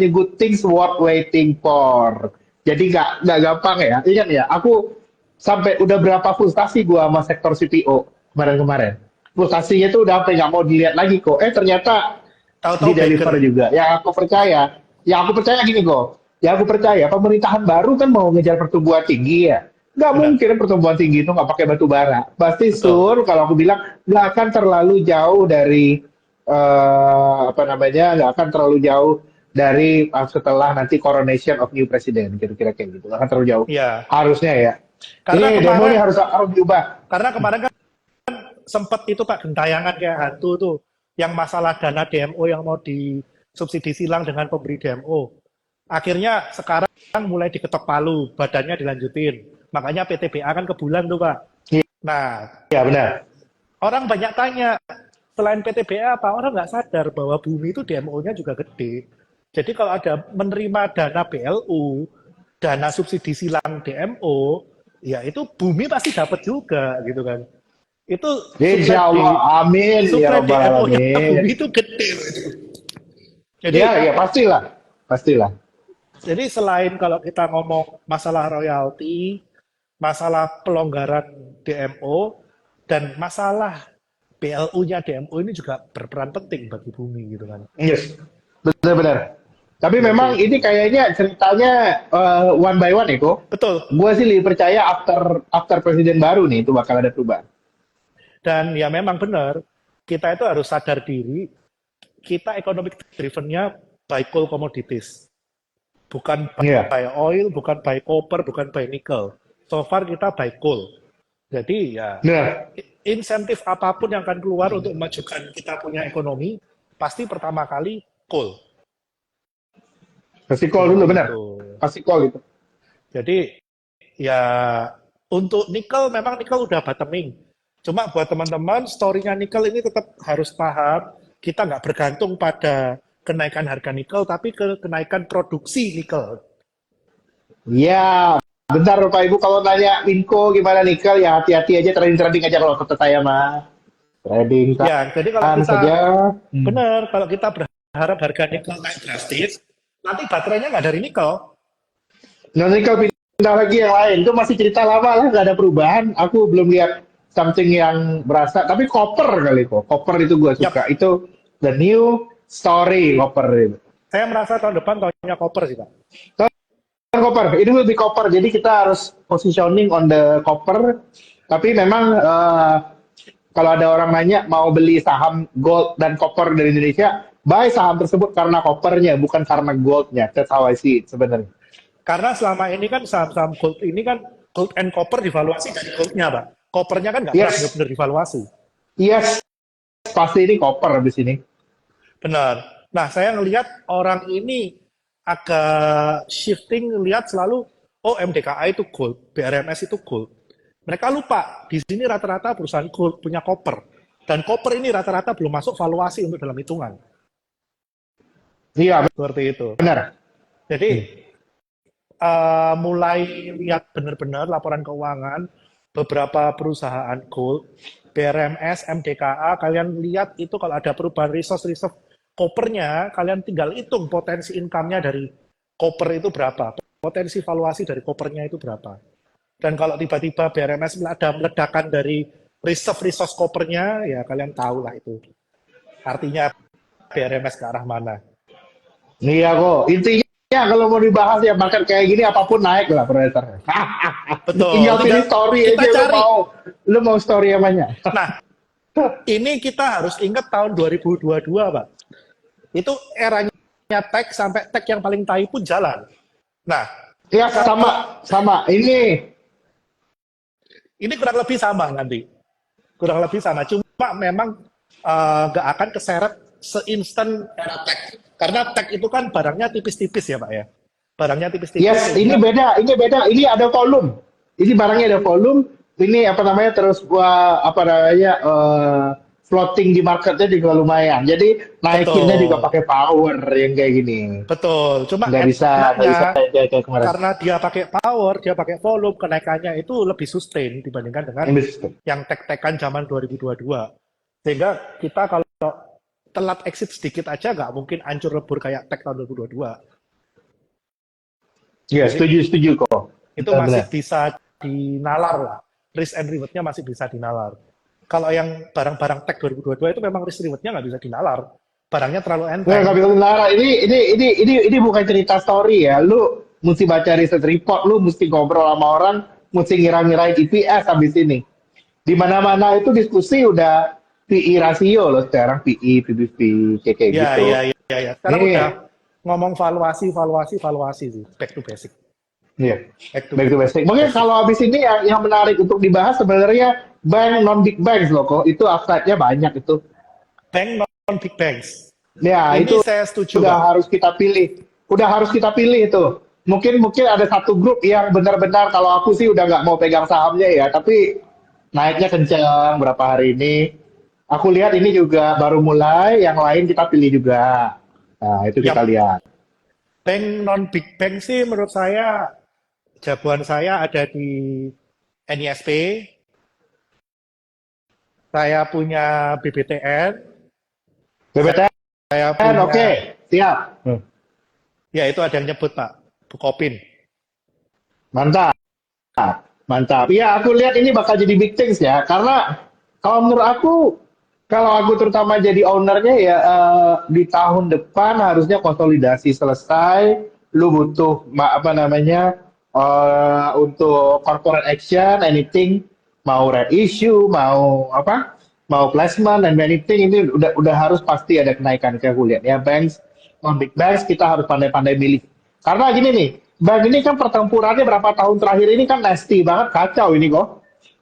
B: good things worth waiting for. Jadi nggak gampang ya. Ingat ya, aku sampai udah berapa frustasi gua sama sektor CPO kemarin-kemarin. Frustasinya tuh udah sampai nggak mau dilihat lagi kok. Ternyata
A: Tahu-tahu
B: di deliver
A: bagel.
B: juga. Yang aku percaya gini kok. Yang aku percaya pemerintahan baru kan mau ngejar pertumbuhan tinggi ya. Nggak
A: Benar,
B: mungkin pertumbuhan tinggi itu nggak pakai batu bara. Pasti
A: betul.
B: sur kalau aku bilang nggak akan terlalu jauh dari apa namanya nggak akan terlalu jauh dari setelah nanti coronation of new president kira-kira kayak gitu nggak akan terlalu jauh
A: Iya,
B: harusnya ya
A: karena
B: ini demo ini
A: kemarin,
B: harus diubah.
A: karena kemarin kan sempat itu Pak gentayangan kayak hantu tuh, yang masalah dana DMO yang mau disubsidi silang dengan pemberi DMO. Akhirnya sekarang mulai diketok palu, badannya dilanjutin. Makanya PTBA kan ke bulan tuh Pak. Nah,
B: Iya benar.
A: orang banyak tanya, selain PTBA apa? Orang nggak sadar bahwa bumi itu DMO-nya juga gede. Jadi kalau ada menerima dana BLU, dana subsidi silang DMO, ya itu bumi pasti dapat juga gitu kan. Itu
B: Insya Allah amin ya
A: suplai
B: rabbal
A: DMO-nya
B: alamin.
A: bumi itu gede loh itu. Jadi
B: Ya pastilah pastilah.
A: Jadi selain kalau kita ngomong masalah royalti, masalah pelonggaran DMO, dan masalah BLU-nya DMO ini juga berperan penting bagi bumi gitu kan.
B: Yes, benar-benar. Tapi
A: Seperti
B: memang
A: itu.
B: ini kayaknya ceritanya one by one ya kok.
A: Betul.
B: Gue sih lebih percaya after after presiden baru nih itu bakal ada perubahan.
A: Dan ya memang benar, kita itu harus sadar diri, kita economic driven-nya by coal commodities. Bukan
B: Iya.
A: by oil, bukan by copper, bukan by nickel. So far kita by coal. Jadi ya
B: Benar.
A: insentif apapun yang akan keluar untuk memajukan kita punya ekonomi, pasti pertama kali coal.
B: Pasti call dulu
A: Seperti
B: benar.
A: itu.
B: Pasti call itu.
A: Jadi ya untuk nikel memang nikel udah bottoming. Cuma buat teman-teman, story-nya nikel ini tetap harus paham, kita nggak bergantung pada kenaikan harga nikel, tapi ke kenaikan produksi nikel.
B: Iya. Bentar Bapak Ibu kalau nanya Winko gimana nikel ya hati-hati aja trading-trading aja kalau kata saya mah. Trading
A: Ya, jadi kalau
B: kan
A: kita
B: saja. Hmm.
A: benar, kalau kita berharap harga nikel naik drastis, nanti baterainya nggak dari nikel.
B: Non nikel pindah lagi yang lain itu masih cerita lama lah nggak ada perubahan. Aku belum lihat something yang berasa. Tapi copper kali kok. Copper itu gue suka.
A: Yap,
B: Itu the new story copper itu.
A: saya merasa tahun depan tahunnya copper sih, Pak.
B: Copper, ini lebih copper. Jadi kita harus positioning on the copper. Tapi memang kalau ada orang nanya mau beli saham gold dan copper dari Indonesia, buy saham tersebut karena coppernya, bukan karena goldnya. That's how I see it sebenarnya.
A: Karena selama ini kan saham-saham gold ini kan gold and copper divaluasi dari goldnya, Pak. Coppernya kan nggak pernah
B: Yes,
A: benar-benar divaluasi.
B: yes, pasti ini copper habis ini.
A: Benar. Nah, saya ngelihat orang ini agak shifting, lihat selalu, oh MDKA itu gold, BRMS itu gold. Mereka lupa, di sini rata-rata perusahaan gold punya copper. Dan copper ini rata-rata belum masuk valuasi untuk dalam hitungan.
B: Iya,
A: Seperti itu.
B: benar.
A: Jadi, mulai lihat benar-benar laporan keuangan, beberapa perusahaan gold, BRMS, MDKA, kalian lihat itu kalau ada perubahan resource kopernya, kalian tinggal hitung potensi income-nya dari koper itu berapa, potensi valuasi dari kopernya itu berapa. Dan kalau tiba-tiba BRMS ada meledakan dari resource kopernya, ya kalian tahu lah itu. Artinya BRMS ke arah mana.
B: Iya kok. Intinya kalau mau dibahas ya market kayak gini apapun naik lah predator.
A: Betul,
B: Tinggal
A: tinggal
B: pilih story
A: kita
B: aja
A: cari.
B: lu mau story apanya.
A: Nah, ini kita harus ingat tahun 2022, Pak. Itu eranya tech sampai tech yang paling tai pun jalan. Nah,
B: Ya
A: kalau
B: sama sama.
A: ini kurang lebih sama nanti. Kurang lebih sama. Cuma memang nggak akan keseret seinstan era tech. Karena tech itu kan barangnya tipis-tipis ya, Pak ya. Barangnya tipis-tipis
B: yes, ini
A: sehingga
B: beda, ini beda. Ini ada volume. Ini barangnya ada volume. Ini apa namanya terus gua apa namanya floating di marketnya juga lumayan. Jadi naikinnya juga
A: betul.
B: pakai power yang kayak gini.
A: Betul. Cuma
B: Nggak bisa
A: enaknya
B: kayak kemarin.
A: karena dia pakai power, dia pakai volume, kenaikannya itu lebih sustain dibandingkan dengan
B: Ini sistem.
A: yang tek-tekan zaman 2022. Sehingga kita kalau telat exit sedikit aja nggak mungkin hancur lebur kayak tek tahun 2022.
B: Ya,
A: Jadi
B: setuju setuju kok.
A: itu masih
B: Benar-benar.
A: bisa dinalar lah. Risk and reward-nya masih bisa dinalar. Kalau yang barang-barang tech 2022 itu memang risk reward-nya nggak bisa dinalar. Barangnya terlalu enteng.
B: Nggak bisa Lara. Ini bukan cerita story ya. Lu mesti baca riset report, lu mesti ngobrol sama orang, mesti ngira-ngirain EPS habis ini. Di mana-mana itu diskusi udah PE rasio loh sekarang PE, PBV kayak
A: Ya,
B: gitu.
A: ya, ya, ya, ya. Sekarang udah
B: Nih,
A: ngomong valuasi, valuasi, valuasi sih. Back to basic.
B: iya.
A: Back to
B: Back to basic. Mungkin
A: basic.
B: kalau habis ini yang menarik untuk dibahas sebenarnya bank non big banks loh kok. Itu upside-nya banyak itu.
A: Bank non-big banks.
B: Ya,
A: Ini
B: itu
A: saya setuju,
B: udah
A: Pak.
B: harus kita pilih. Udah harus kita pilih itu. Mungkin mungkin ada satu grup yang benar-benar kalau aku sih udah nggak mau pegang sahamnya ya, tapi naiknya kencang berapa hari ini. Aku lihat ini juga baru mulai, yang lain kita pilih juga. Nah, itu kita
A: Yap.
B: lihat.
A: Bank non-big bank sih menurut saya, jagoan saya ada di NISP, saya punya BBTN,
B: BBTN,
A: saya
B: oke,
A: punya,
B: siap.
A: ya itu ada yang nyebut, Pak. Bukopin.
B: Mantap. Mantap. Iya, aku lihat ini bakal jadi big things ya. Karena kalau menurut aku, kalau aku terutama jadi ownernya ya di tahun depan harusnya konsolidasi selesai. Lu butuh apa namanya untuk corporate action, anything mau red issue, mau apa, mau placement dan anything ini udah harus pasti ada kenaikan kayak aku lihat ya. Banks, non big banks kita harus pandai-pandai milih. Karena gini nih, bank ini kan pertempurannya berapa tahun terakhir ini kan nasty banget, kacau ini kok.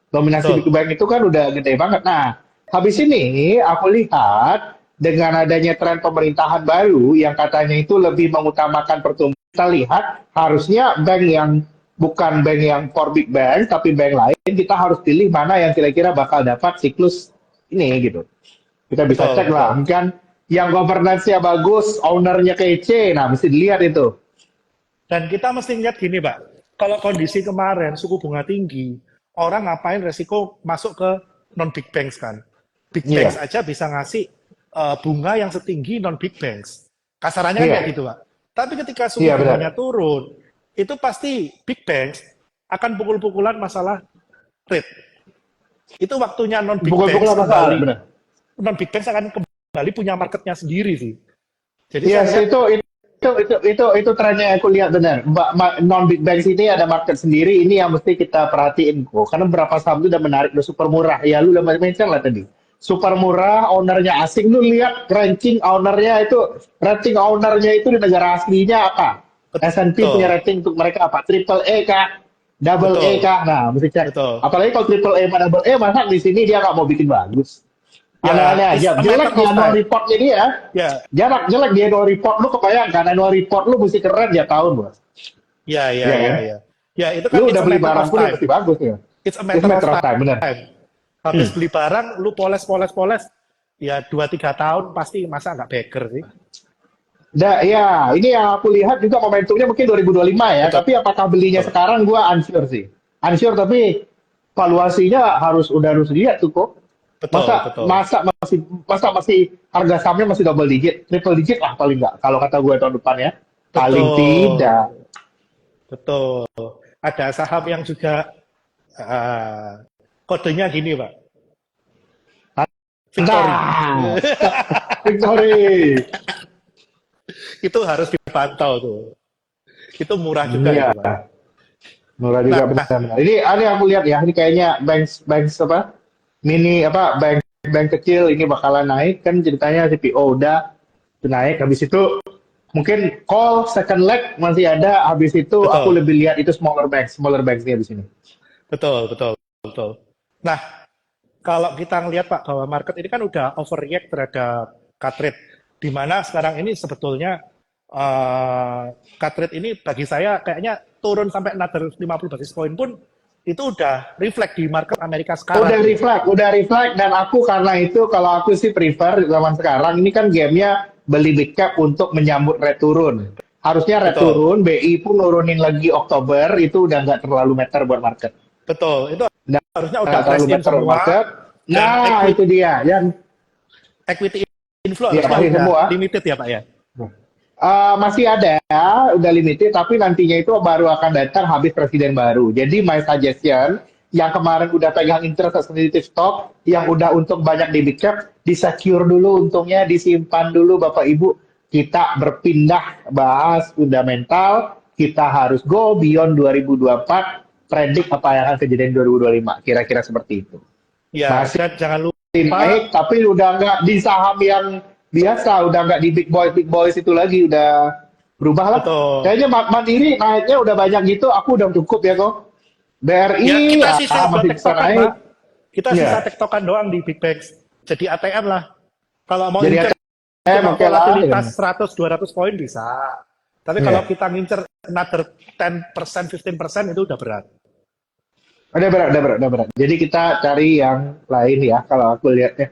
B: Dominasi big
A: Betul.
B: bank itu kan udah gede banget. Nah, habis ini aku lihat dengan adanya tren pemerintahan baru yang katanya itu lebih mengutamakan pertumbuhan, kita lihat harusnya bank yang bukan bank yang for big bank, tapi bank lain, kita harus pilih mana yang kira-kira bakal dapat siklus ini gitu. Kita bisa
A: Betul,
B: cek lah,
A: betul.
B: kan yang governance-nya bagus, ownernya kece, nah mesti dilihat itu.
A: Dan kita mesti lihat gini, Pak. Kalau kondisi kemarin suku bunga tinggi, orang ngapain resiko masuk ke non big banks kan? Big banks
B: Iya,
A: aja bisa ngasih bunga yang setinggi non big banks. Kasarannya kan kayak
B: iya,
A: gitu, Pak. Tapi ketika suku
B: iya benar.
A: bunganya turun, itu pasti big banks akan pukul-pukulan masalah rate. Itu waktunya non big
B: Pukul-pukul
A: banks
B: apa salah,
A: kembali.
B: benar.
A: Non big banks akan kembali punya marketnya sendiri sih. Jadi saya
B: Yes,
A: ngeliat
B: itu trennya aku lihat benar. Non big banks ini ada market sendiri. Ini yang mesti kita perhatiin kok. Karena beberapa saham itu udah menarik, udah super murah. Ya lu udah mention lah tadi. Super murah, ownernya asing. Lu lihat rating ownernya itu di negara aslinya apa? S&P punya
A: betul,
B: rating untuk mereka apa? Triple A kah? Double A
A: betul,
B: kah? Nah, mesti cek.
A: betul.
B: Apalagi kalau triple A sama double A, masa di sini dia nggak mau bikin bagus.
A: Ya,
B: Aneh-aneh
A: it's
B: aja.
A: a matter
B: Jelek di
A: of
B: annual
A: time.
B: reportnya dia.
A: Ya,
B: Jelek di annual report. Lu kebayangkan annual report lu mesti keren ya tahun, bos.
A: ya, ya,
B: Iya
A: ya,
B: kan?
A: ya. Ya, itu kan
B: Lu
A: it's
B: udah
A: a
B: beli
A: matter
B: barang
A: of
B: pun ya
A: time.
B: mesti bagus ya.
A: It's a
B: It's
A: matter of
B: matter of time, bener.
A: time. Habis beli barang, lu poles, poles, poles. Ya, 2-3 tahun pasti masa nggak beker sih.
B: Ya, ini yang aku lihat juga momentumnya mungkin 2025 ya.
A: Betul,
B: Tapi apakah belinya
A: betul,
B: sekarang gua unsure sih. Unsure tapi valuasinya harus dilihat tuh kok.
A: betul,
B: Masa
A: betul.
B: masa masih harga sahamnya masih double digit, triple digit lah paling nggak. Kalau kata gue tahun depan ya. Paling
A: Betul,
B: tidak.
A: betul. Ada saham yang juga uh, kodenya gini, Pak. Victory.
B: Nah, Victory.
A: Itu harus dipantau tuh. Itu murah juga
B: Iya,
A: itu, Pak.
B: murah juga
A: Nah,
B: benar-benar. Ini aku lihat ya, ini kayaknya banks apa mini apa bank kecil ini bakalan naik kan ceritanya CPO udah naik habis itu mungkin call second leg masih ada habis itu aku
A: betul,
B: lebih lihat itu smaller banks nih di sini.
A: betul, betul, betul. Nah, kalau kita ngelihat Pak bahwa market ini kan udah overreact terhadap cut rate, di mana sekarang ini sebetulnya cut rate ini bagi saya kayaknya turun sampai another 50 basis point pun itu udah reflect di market Amerika sekarang tuh.
B: Udah reflect dan aku karena itu kalau aku sih prefer zaman sekarang ini kan gamenya beli big cap untuk menyambut red turun. Harusnya red
A: Betul,
B: turun, BI pun nurunin lagi Oktober itu udah nggak terlalu meter buat market.
A: betul. Itu harusnya udah
B: Nggak terlalu
A: price in
B: meter buat
A: semua
B: market.
A: dan
B: Nah itu dia yang
A: equity inflow
B: ya
A: harusnya
B: masih
A: udah
B: semua.
A: limited ya Pak ya.
B: Masih ada, udah limited, tapi nantinya itu baru akan datang habis presiden baru. Jadi my suggestion, yang kemarin udah pegang interest sensitive stock, yang udah untung banyak di big cap, di-secure dulu untungnya, disimpan dulu Bapak Ibu. Kita berpindah bahas fundamental, kita harus go beyond 2024, predik apa yang akan kejadian 2025. Kira-kira seperti itu.
A: Ya,
B: Masih
A: dan jangan lupa
B: naik, tapi udah nggak di saham yang biasa, udah nggak di big boys itu lagi, udah berubah lah.
A: betul.
B: Kayaknya Mandiri naiknya udah banyak gitu, aku udah cukup ya kok.
A: Ya,
B: BRI
A: kita
B: ya
A: sisa buat
B: masih bisa
A: tektokan,
B: naik,
A: Pak. Kita sisa
B: ya.
A: tektokan doang di Big Banks. Jadi ATM lah. Kalau mau
B: Jadi
A: incer
B: ATM
A: cuma
B: oke lah, ya.
A: volatilitas 100-200 poin bisa. Tapi kalau
B: Ya.
A: kita ngincer another 10%, 15% itu udah berat.
B: Udah berat. Jadi kita cari yang lain ya, kalau aku lihat ya.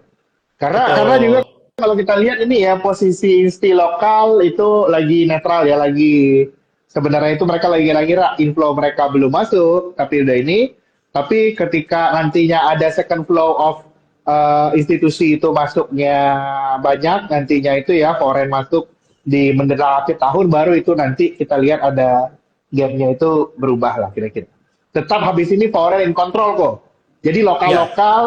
B: Karena juga
A: Betul.
B: kalau kita lihat ini ya posisi insti lokal itu lagi netral ya, lagi sebenarnya itu mereka lagi inflow mereka belum masuk, tapi udah ini. Tapi ketika nantinya ada second flow of institusi itu masuknya banyak, nantinya itu ya foreign masuk di menjelang akhir tahun baru itu nanti kita lihat ada game-nya itu berubah lah kira-kira. Tetap habis ini foreign in control kok. Jadi
A: Ya,
B: lokal-lokal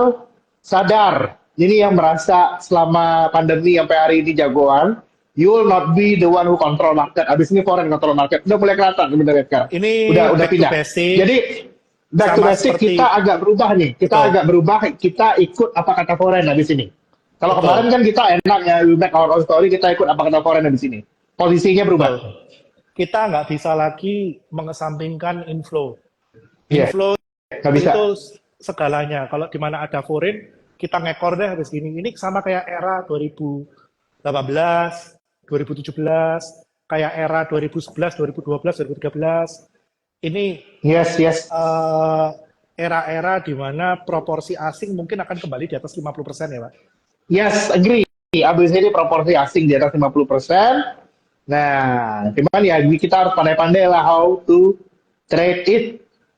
B: sadar. Ini yang merasa selama pandemi sampai hari ini jagoan, you will not be the one who control market. Habis ini foreign control market. Udah mulai kelihatan sebenarnya sekarang.
A: ini
B: Udah
A: back to
B: pindah.
A: basic,
B: Jadi back to
A: sama
B: basic kita
A: seperti
B: agak berubah nih. Kita
A: betul,
B: agak berubah, kita ikut apa kata foreign habis ini. Kalau kemarin
A: betul,
B: kan kita enak ya, we make our own story, kita ikut apa kata foreign habis ini. Posisinya berubah.
A: betul. Kita nggak bisa lagi mengesampingkan inflow.
B: Iya,
A: Inflow
B: nggak bisa.
A: itu segalanya. Kalau di mana ada foreign, kita ngekor deh habis gini. Ini sama kayak era 2018, 2017, kayak era 2011, 2012, 2013. Ini
B: Yes, yes.
A: eh, era-era di mana proporsi asing mungkin akan kembali di atas 50% ya, Pak.
B: Yes, agree. Abis ini proporsi asing di atas 50%. Nah, cuman ya kita harus pandai-pandai lah how to trade it.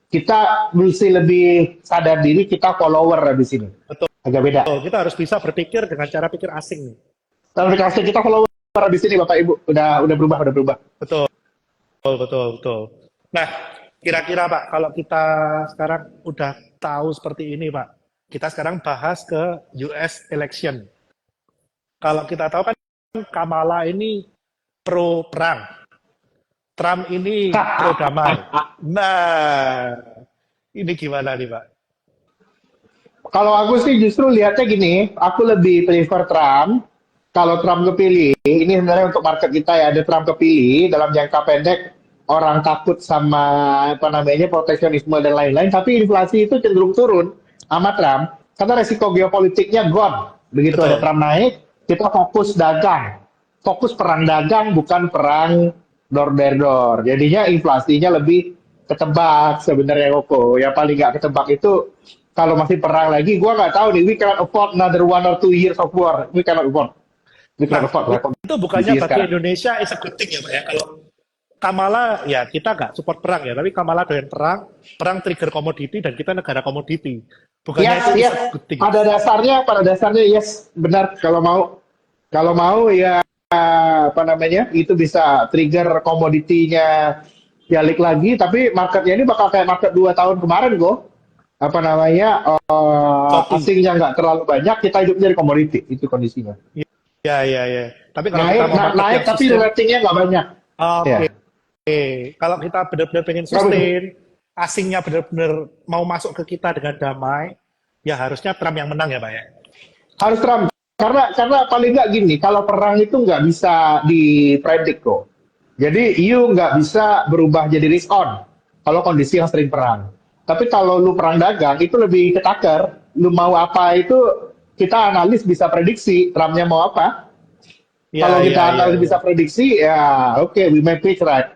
B: Kita mesti lebih sadar diri, kita follower abis ini.
A: Betul.
B: Agak beda.
A: Kita harus bisa berpikir dengan cara pikir asing nih.
B: Tapi kasih kita follower abis ini Bapak Ibu. Udah berubah, udah berubah.
A: Betul, betul, betul. Nah, kira-kira Pak, kalau kita sekarang udah tahu seperti ini Pak, kita sekarang bahas ke US election. Kalau kita tahu kan Kamala ini pro perang, Trump ini pro damai. Nah, ini gimana nih Pak?
B: Kalau aku sih justru lihatnya gini, aku lebih prefer Trump. Kalau Trump kepilih, ini sebenarnya untuk market kita ya, ada Trump kepilih dalam jangka pendek, orang takut sama apa namanya proteksionisme dan lain-lain, tapi inflasi itu cenderung turun sama Trump karena resiko geopolitiknya gone. Begitu ada
A: Betul.
B: Trump naik, kita fokus dagang, fokus perang dagang bukan perang door to door. Jadinya inflasinya lebih ketebak sebenarnya Koko. Yang paling nggak ketebak itu kalau masih perang lagi, gua nggak tahu nih. We cannot afford another 1 or 2 years of war. We cannot afford. We
A: Nah,
B: cannot afford lah
A: itu bukannya
B: kondisi
A: bagi
B: sekarang.
A: Indonesia is a good thing ya Pak ya? Kalau Kamala ya kita nggak support perang ya, tapi Kamala doyan perang, perang trigger komoditi dan kita negara komoditi. Bukannya
B: Yes,
A: itu is
B: yes.
A: a good thing.
B: Pada dasarnya yes, benar. Kalau mau ya apa namanya itu bisa trigger komoditinya balik lagi. Tapi marketnya ini bakal kayak market 2 tahun kemarin kok. Apa namanya
A: Choppy.
B: asingnya nggak terlalu banyak, kita hidup dari komoditi itu kondisinya.
A: Ya, ya, ya. Tapi kalau kita
B: Naik,
A: mau market
B: naik
A: yang
B: tapi
A: sustain,
B: ratingnya nggak banyak. Ya.
A: oke. Kalau kita benar-benar pengen sustain, asingnya benar-benar mau masuk ke kita dengan damai, ya harusnya Trump yang menang ya Pak ya.
B: Harus Trump. Karena paling nggak gini, kalau perang itu nggak bisa dipredik kok. Jadi you nggak bisa berubah jadi risk on kalau kondisi yang sering perang. Tapi kalau lu perang dagang itu lebih ketakar. Lu mau apa itu kita analis bisa prediksi Trumpnya mau apa.
A: Ya,
B: Kalau kita
A: ya, ya,
B: analis
A: ya.
B: bisa prediksi ya oke, we may pitch right.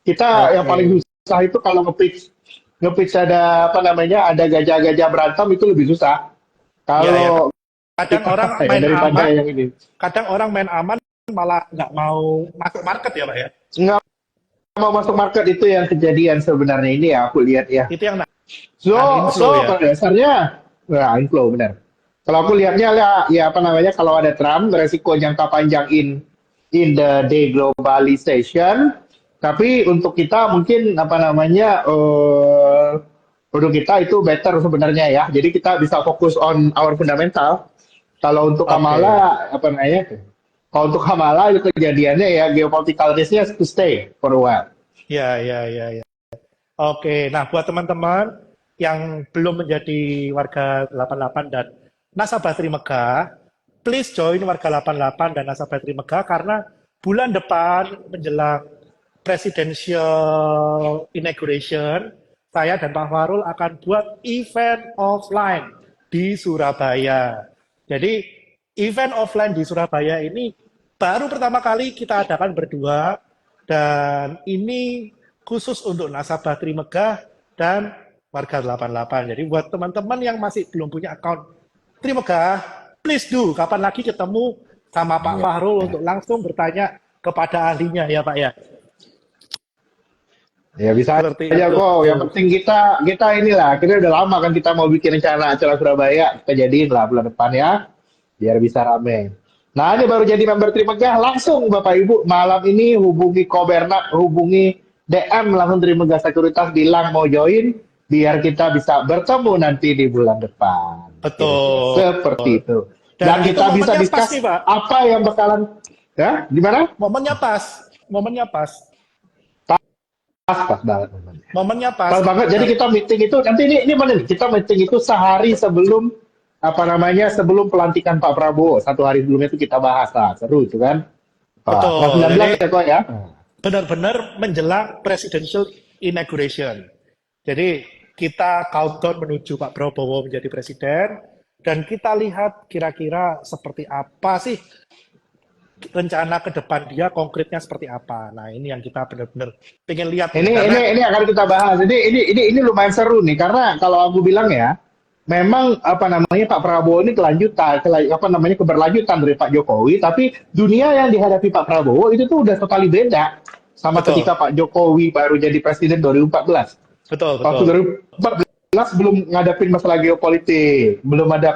B: Kita yang paling
A: Oke.
B: susah itu kalau nge-pitch ada apa namanya ada gajah-gajah berantem itu lebih susah.
A: Ya, ya.
B: Kalau
A: Kadang orang
B: ya
A: main
B: daripada
A: aman,
B: yang ini.
A: kadang orang main aman malah nggak mau masuk market ya Pak ya.
B: Nggak mau masuk market itu yang kejadian sebenarnya ini ya aku lihat ya.
A: Itu yang
B: So
A: nahan inflow
B: so
A: ya.
B: pada dasarnya ya inflow benar. Kalau aku lihatnya ya apa namanya kalau ada Trump resiko jangka panjang in the deglobalization. Tapi untuk kita mungkin apa namanya untuk kita itu better sebenarnya ya. Jadi kita bisa fokus on our fundamental. Kalau untuk
A: Oke.
B: Kamala apa namanya? Kalau untuk Kamala itu kejadiannya ya geopolitical risk-nya to stay for a while.
A: Ya, ya, ya, ya. Oke, nah buat teman-teman yang belum menjadi warga 88 dan nasabah Trimegah, please join warga 88 dan nasabah Trimegah karena bulan depan menjelang presidential inauguration, saya dan Pak Farul akan buat event offline di Surabaya. Jadi event offline di Surabaya ini baru pertama kali kita adakan berdua dan ini khusus untuk nasabah Trimegah dan warga 88. Jadi buat teman-teman yang masih belum punya account Trimegah, please do. Kapan lagi ketemu sama Pak Fahrul untuk langsung bertanya kepada ahlinya ya Pak ya.
B: Ya bisa
A: Seperti
B: aja
A: itu.
B: kok. Yang penting kita inilah, kita udah lama kan kita mau bikin rencana acara Surabaya, kita jadiin lah bulan depan ya, biar bisa rame. Nah ini baru jadi member Trimegah, langsung Bapak Ibu malam ini hubungi Kobernak, hubungi DM lah Menteri Mega Sekuritas bilang mau join biar kita bisa bertemu nanti di bulan depan. Kira-kira
A: Betul.
B: seperti itu.
A: Dan
B: Dan
A: itu
B: kita bisa
A: momennya pas
B: discuss
A: nih, Pak.
B: apa yang bakalan ya gimana?
A: Momennya pas. Momennya pas.
B: Pas banget momennya.
A: Momennya pas.
B: Pas banget. Jadi kita meeting itu nanti ini mana nih? Kita meeting itu sehari sebelum apa namanya sebelum pelantikan Pak Prabowo. Satu hari sebelumnya itu kita bahas lah. Seru itu kan. Tanggal
A: Betul.
B: 19
A: Jadi
B: ya kok ya.
A: benar-benar menjelang presidential inauguration. Jadi kita countdown menuju Pak Prabowo menjadi presiden dan kita lihat kira-kira seperti apa sih rencana ke depan dia, konkretnya seperti apa. Nah, ini yang kita benar-benar pengen lihat nih
B: Ini
A: karena
B: ini akan kita bahas. Ini lumayan seru nih karena kalau aku bilang ya, memang apa namanya Pak Prabowo ini apa namanya keberlanjutan dari Pak Jokowi, tapi dunia yang dihadapi Pak Prabowo itu tuh udah totali beda sama
A: betul,
B: ketika Pak Jokowi baru jadi presiden 2014.
A: betul,
B: Waktu
A: betul,
B: 2014 belum ngadapin masalah geopolitik, belum ada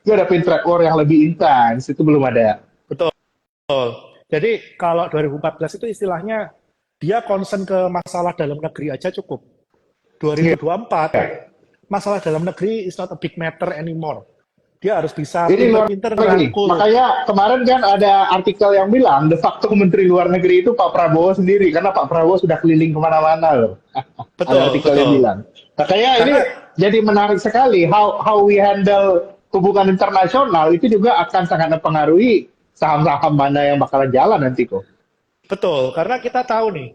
B: ngadapin trade war yang lebih intens, itu belum ada.
A: betul. Jadi kalau 2014 itu istilahnya dia concern ke masalah dalam negeri aja cukup.
B: Iya.
A: 2024 masalah dalam negeri is not a big matter anymore. Dia harus bisa
B: Ini luar
A: pinter-pinter
B: negeri.
A: ngerangkul.
B: Makanya kemarin kan ada artikel yang bilang de facto Menteri Luar Negeri itu Pak Prabowo sendiri karena Pak Prabowo sudah keliling kemana-mana loh. Ada
A: Betul,
B: artikel yang
A: betul.
B: bilang. Makanya ini
A: Karena
B: jadi menarik sekali how we handle hubungan internasional itu juga akan sangat mempengaruhi saham-saham mana yang bakalan jalan nanti kok.
A: betul, karena kita tahu nih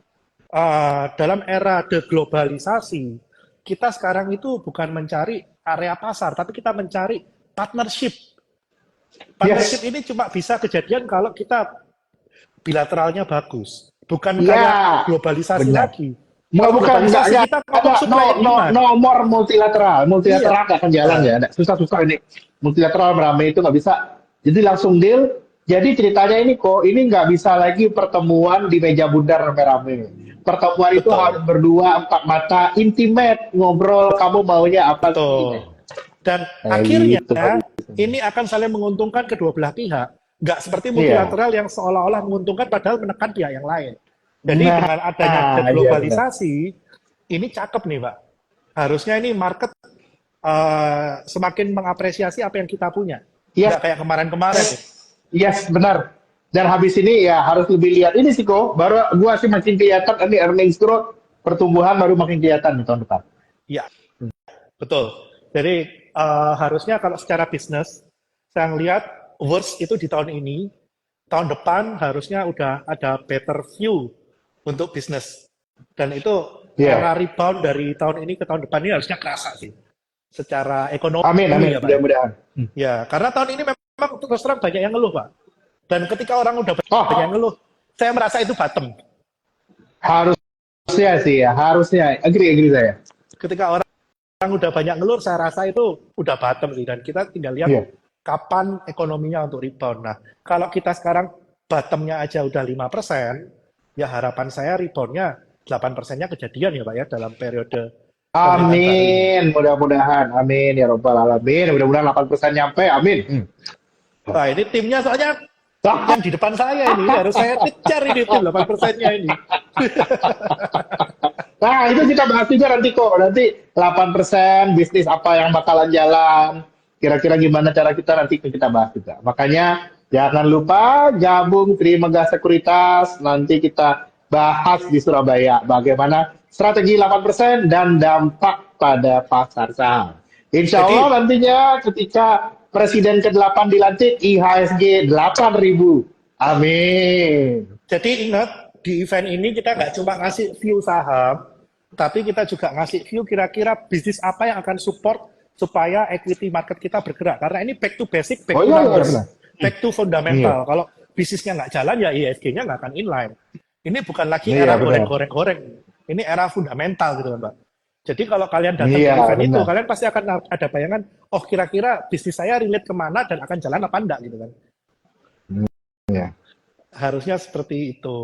A: dalam era deglobalisasi kita sekarang itu bukan mencari area pasar, tapi kita mencari partnership. Partnership
B: Yes.
A: ini cuma bisa kejadian kalau kita bilateralnya bagus, bukan kayak
B: Ya,
A: globalisasi
B: benar.
A: lagi.
B: Mau
A: Kalau
B: bukan
A: globalisasi
B: nggak
A: kita
B: ada
A: ngomong supply and demand.
B: no more multilateral
A: Iya.
B: multilateral nggak akan jalan
A: Nah,
B: ya ada susah-susah ini multilateral beramai itu nggak bisa jadi langsung deal jadi ceritanya ini kok ini nggak bisa lagi pertemuan di meja bundar rame-rame pertemuan itu harus
A: betul,
B: berdua empat mata intimate ngobrol kamu maunya apa sih
A: betul. Dan
B: kayak
A: akhirnya
B: gitu
A: ini akan saling menguntungkan kedua belah pihak. Nggak seperti
B: iya
A: multilateral yang seolah-olah menguntungkan padahal menekan pihak yang lain. Jadi
B: nah
A: dengan adanya
B: iya benar
A: deglobalisasi, ini cakep nih, Pak. Harusnya ini market semakin mengapresiasi apa yang kita punya.
B: yes
A: Nggak kayak kemarin-kemarin. Nih.
B: yes benar dan habis ini ya harus lebih lihat ini sih kok baru gua sih makin kelihatan ini earnings growth pertumbuhan baru makin kelihatan di tahun depan.
A: Ya, betul. Jadi harusnya kalau secara bisnis, saya lihat worst itu di tahun ini, tahun depan harusnya udah ada better view untuk bisnis. Dan itu era
B: Iya.
A: rebound dari tahun ini ke tahun depan ini harusnya kerasa sih. Secara
B: Amin,
A: ekonomi
B: amin.
A: ya Pak ya.
B: Mudah-mudahan.
A: Ya, karena tahun ini memang terus terang banyak yang ngeluh Pak. Dan ketika orang udah banyak yang
B: Oh,
A: ngeluh, saya merasa itu bottom.
B: harusnya sih ya, harusnya. Agree saya.
A: Ketika orang udah banyak ngeluh, saya rasa itu udah bottom sih. Dan kita tinggal lihat
B: Iya.
A: kapan ekonominya untuk rebound. Nah, kalau kita sekarang bottomnya aja udah 5%, ya harapan saya reboundnya 8%-nya kejadian ya Pak ya dalam periode pemerintahan baru ini.
B: Amin, mudah-mudahan. Amin ya Rabbal Alamin. Mudah-mudahan 8% nyampe. Amin.
A: Nah, ini timnya soalnya
B: Ah,
A: yang di depan saya ini harus saya kejar ini tim 8%-nya ini.
B: nah, itu kita bahas juga nanti kok. Nanti 8% bisnis apa yang bakalan jalan. Kira-kira gimana cara kita nanti kita bahas juga. Makanya jangan lupa gabung Trimegah Sekuritas. Nanti kita bahas di Surabaya. Bagaimana strategi 8% dan dampak pada pasar saham. Insya
A: Jadi
B: Allah nantinya ketika Presiden ke-8 dilantik, IHSG 8.000. Amin.
A: Jadi ingat, di event ini kita nggak cuma ngasih view saham, tapi kita juga ngasih view kira-kira bisnis apa yang akan support supaya equity market kita bergerak. Karena ini back to basic, back
B: Oh
A: to
B: iya, iya
A: numbers,
B: benar.
A: back to
B: Iya,
A: fundamental. Kalau bisnisnya nggak jalan, ya ISG-nya nggak akan inline. Ini bukan lagi
B: iya
A: era
B: benar.
A: goreng-goreng-goreng. Ini era fundamental gitu kan, Pak. Jadi kalau kalian datang ke
B: Iya
A: event itu,
B: benar.
A: kalian pasti akan ada bayangan, oh kira-kira bisnis saya relate kemana dan akan jalan apa enggak gitu kan.
B: Iya.
A: Harusnya seperti itu.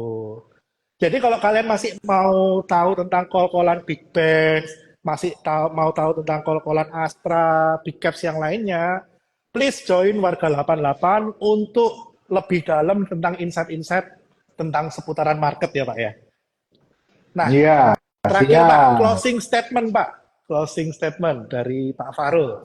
A: Jadi kalau kalian masih mau tahu tentang call-callan Big Bank, masih mau tahu tentang call-callan Astra, Big Caps yang lainnya, please join Warga 88 untuk lebih dalam tentang insight-insight tentang seputaran market ya Pak ya. Nah,
B: Iya,
A: terakhir Pak,
B: siap.
A: closing statement Pak. Closing statement dari Pak Farul.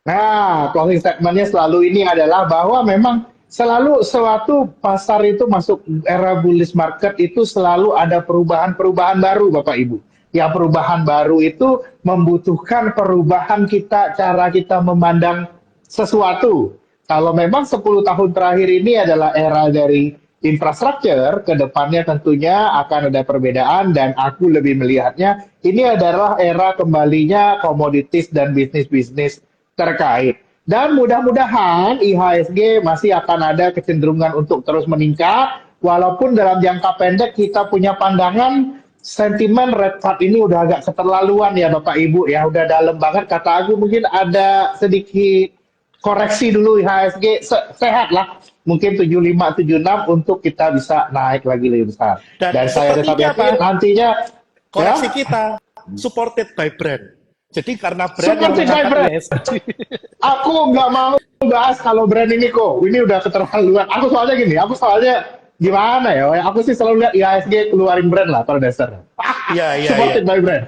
B: Nah, closing statement-nya selalu ini adalah bahwa memang selalu suatu pasar itu masuk era bullish market itu selalu ada perubahan-perubahan baru, Bapak Ibu. Yang perubahan baru itu membutuhkan perubahan kita, cara kita memandang sesuatu. Kalau memang 10 tahun terakhir ini adalah era dari infrastruktur, ke depannya tentunya akan ada perbedaan dan aku lebih melihatnya ini adalah era kembalinya komoditis dan bisnis-bisnis terkait. Dan mudah-mudahan IHSG masih akan ada kecenderungan untuk terus meningkat, walaupun dalam jangka pendek kita punya pandangan sentimen red flag ini udah agak keterlaluan ya Bapak Ibu ya, udah dalam banget kata aku mungkin ada sedikit koreksi dulu IHSG sehat lah. Mungkin 75 76 untuk kita bisa naik lagi lebih besar.
A: Dan
B: Dan saya tetap
A: sepertinya
B: yakin
A: Pak,
B: nantinya
A: koreksi
B: ya
A: kita supported by brand. Jadi karena brand yang
B: seperti
A: mengangkat
B: brand.
A: IHSG.
B: Aku nggak mau bahas kalau brand ini kok. Ini udah keterlaluan. Aku soalnya gini, aku soalnya gimana ya? Aku sih selalu lihat IHSG keluarin brand lah pada dasarnya.
A: Iya, iya, iya.
B: Supported by brand.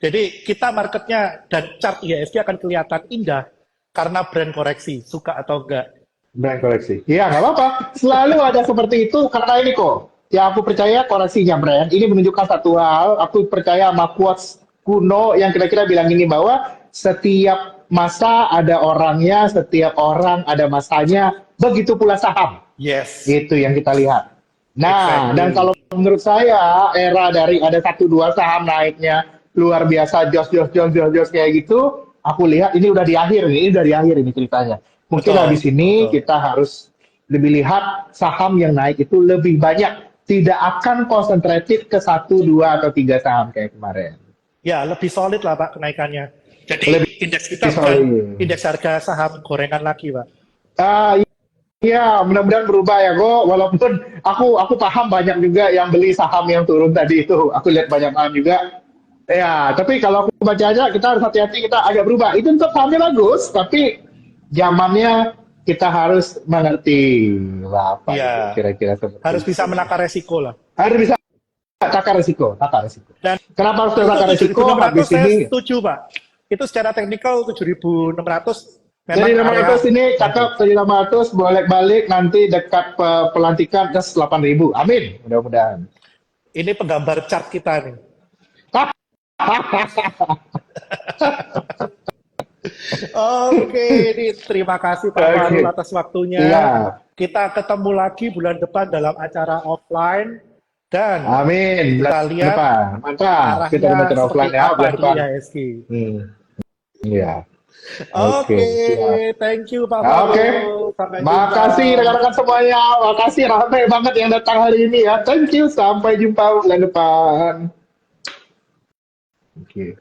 A: Jadi kita marketnya dan chart IHSG akan kelihatan indah karena brand koreksi, suka atau enggak.
B: Brand koleksi. Iya, nggak apa-apa. Selalu ada seperti itu karena ini kok. Ya aku percaya koreksinya brand. Ini menunjukkan satu hal. Aku percaya sama quotes kuno yang kira-kira bilang ini bahwa setiap masa ada orangnya, setiap orang ada masanya. Begitu pula saham.
A: Yes,
B: Itu yang kita lihat. Nah, dan
A: exactly.
B: kalau menurut saya era dari ada satu dua saham naiknya luar biasa jos kayak gitu, aku lihat ini udah di akhir nih, ini udah di akhir ini ceritanya. Mungkin
A: Betul,
B: habis ini
A: betul.
B: kita harus lebih lihat saham yang naik itu lebih banyak, tidak akan concentrated ke satu, dua atau tiga saham kayak kemarin.
A: Ya, lebih solid lah Pak kenaikannya.
B: Lebih
A: Jadi indeks kita bukan
B: solid.
A: indeks harga saham gorengan lagi Pak.
B: Ah, iya, mudah-mudahan berubah ya, kok. Walaupun aku paham banyak juga yang beli saham yang turun tadi itu. Aku lihat banyak saham juga. Ya, tapi kalau aku baca aja kita harus hati-hati, kita agak berubah. Itu untuk sahamnya bagus, tapi zamannya kita harus mengerti lah apa itu
A: Ya,
B: kira-kira seperti
A: harus bisa
B: itu.
A: menakar resiko lah.
B: Harus bisa takar resiko, takar resiko.
A: Dan
B: Kenapa harus
A: untuk
B: takar resiko? Habis
A: 7.600 saya
B: ini
A: setuju Pak. Itu secara teknikal 7.600
B: jadi
A: memang area
B: 600 ini cakep,
A: bagus.
B: jadi 600 bolak-balik nanti dekat pelantikan ke 8.000. Amin, mudah-mudahan.
A: Ini penggambar chart kita nih. Oke, ini terima kasih Pak Farul
B: Oke,
A: atas waktunya.
B: iya.
A: Kita ketemu lagi bulan depan dalam acara offline dan
B: Amin. Bulan
A: kita lihat
B: depan. Mantap. Kita
A: arahnya
B: bicara
A: seperti
B: offline ya
A: apa
B: bulan
A: di
B: depan.
A: IHSG.
B: Hmm. Iya. Oke,
A: Oke,
B: siap.
A: thank you Pak
B: Oke.
A: Farul. Sampai jumpa.
B: Makasih rekan-rekan semuanya. Makasih ramai banget yang datang hari ini ya. Thank you. Sampai jumpa bulan depan. Oke.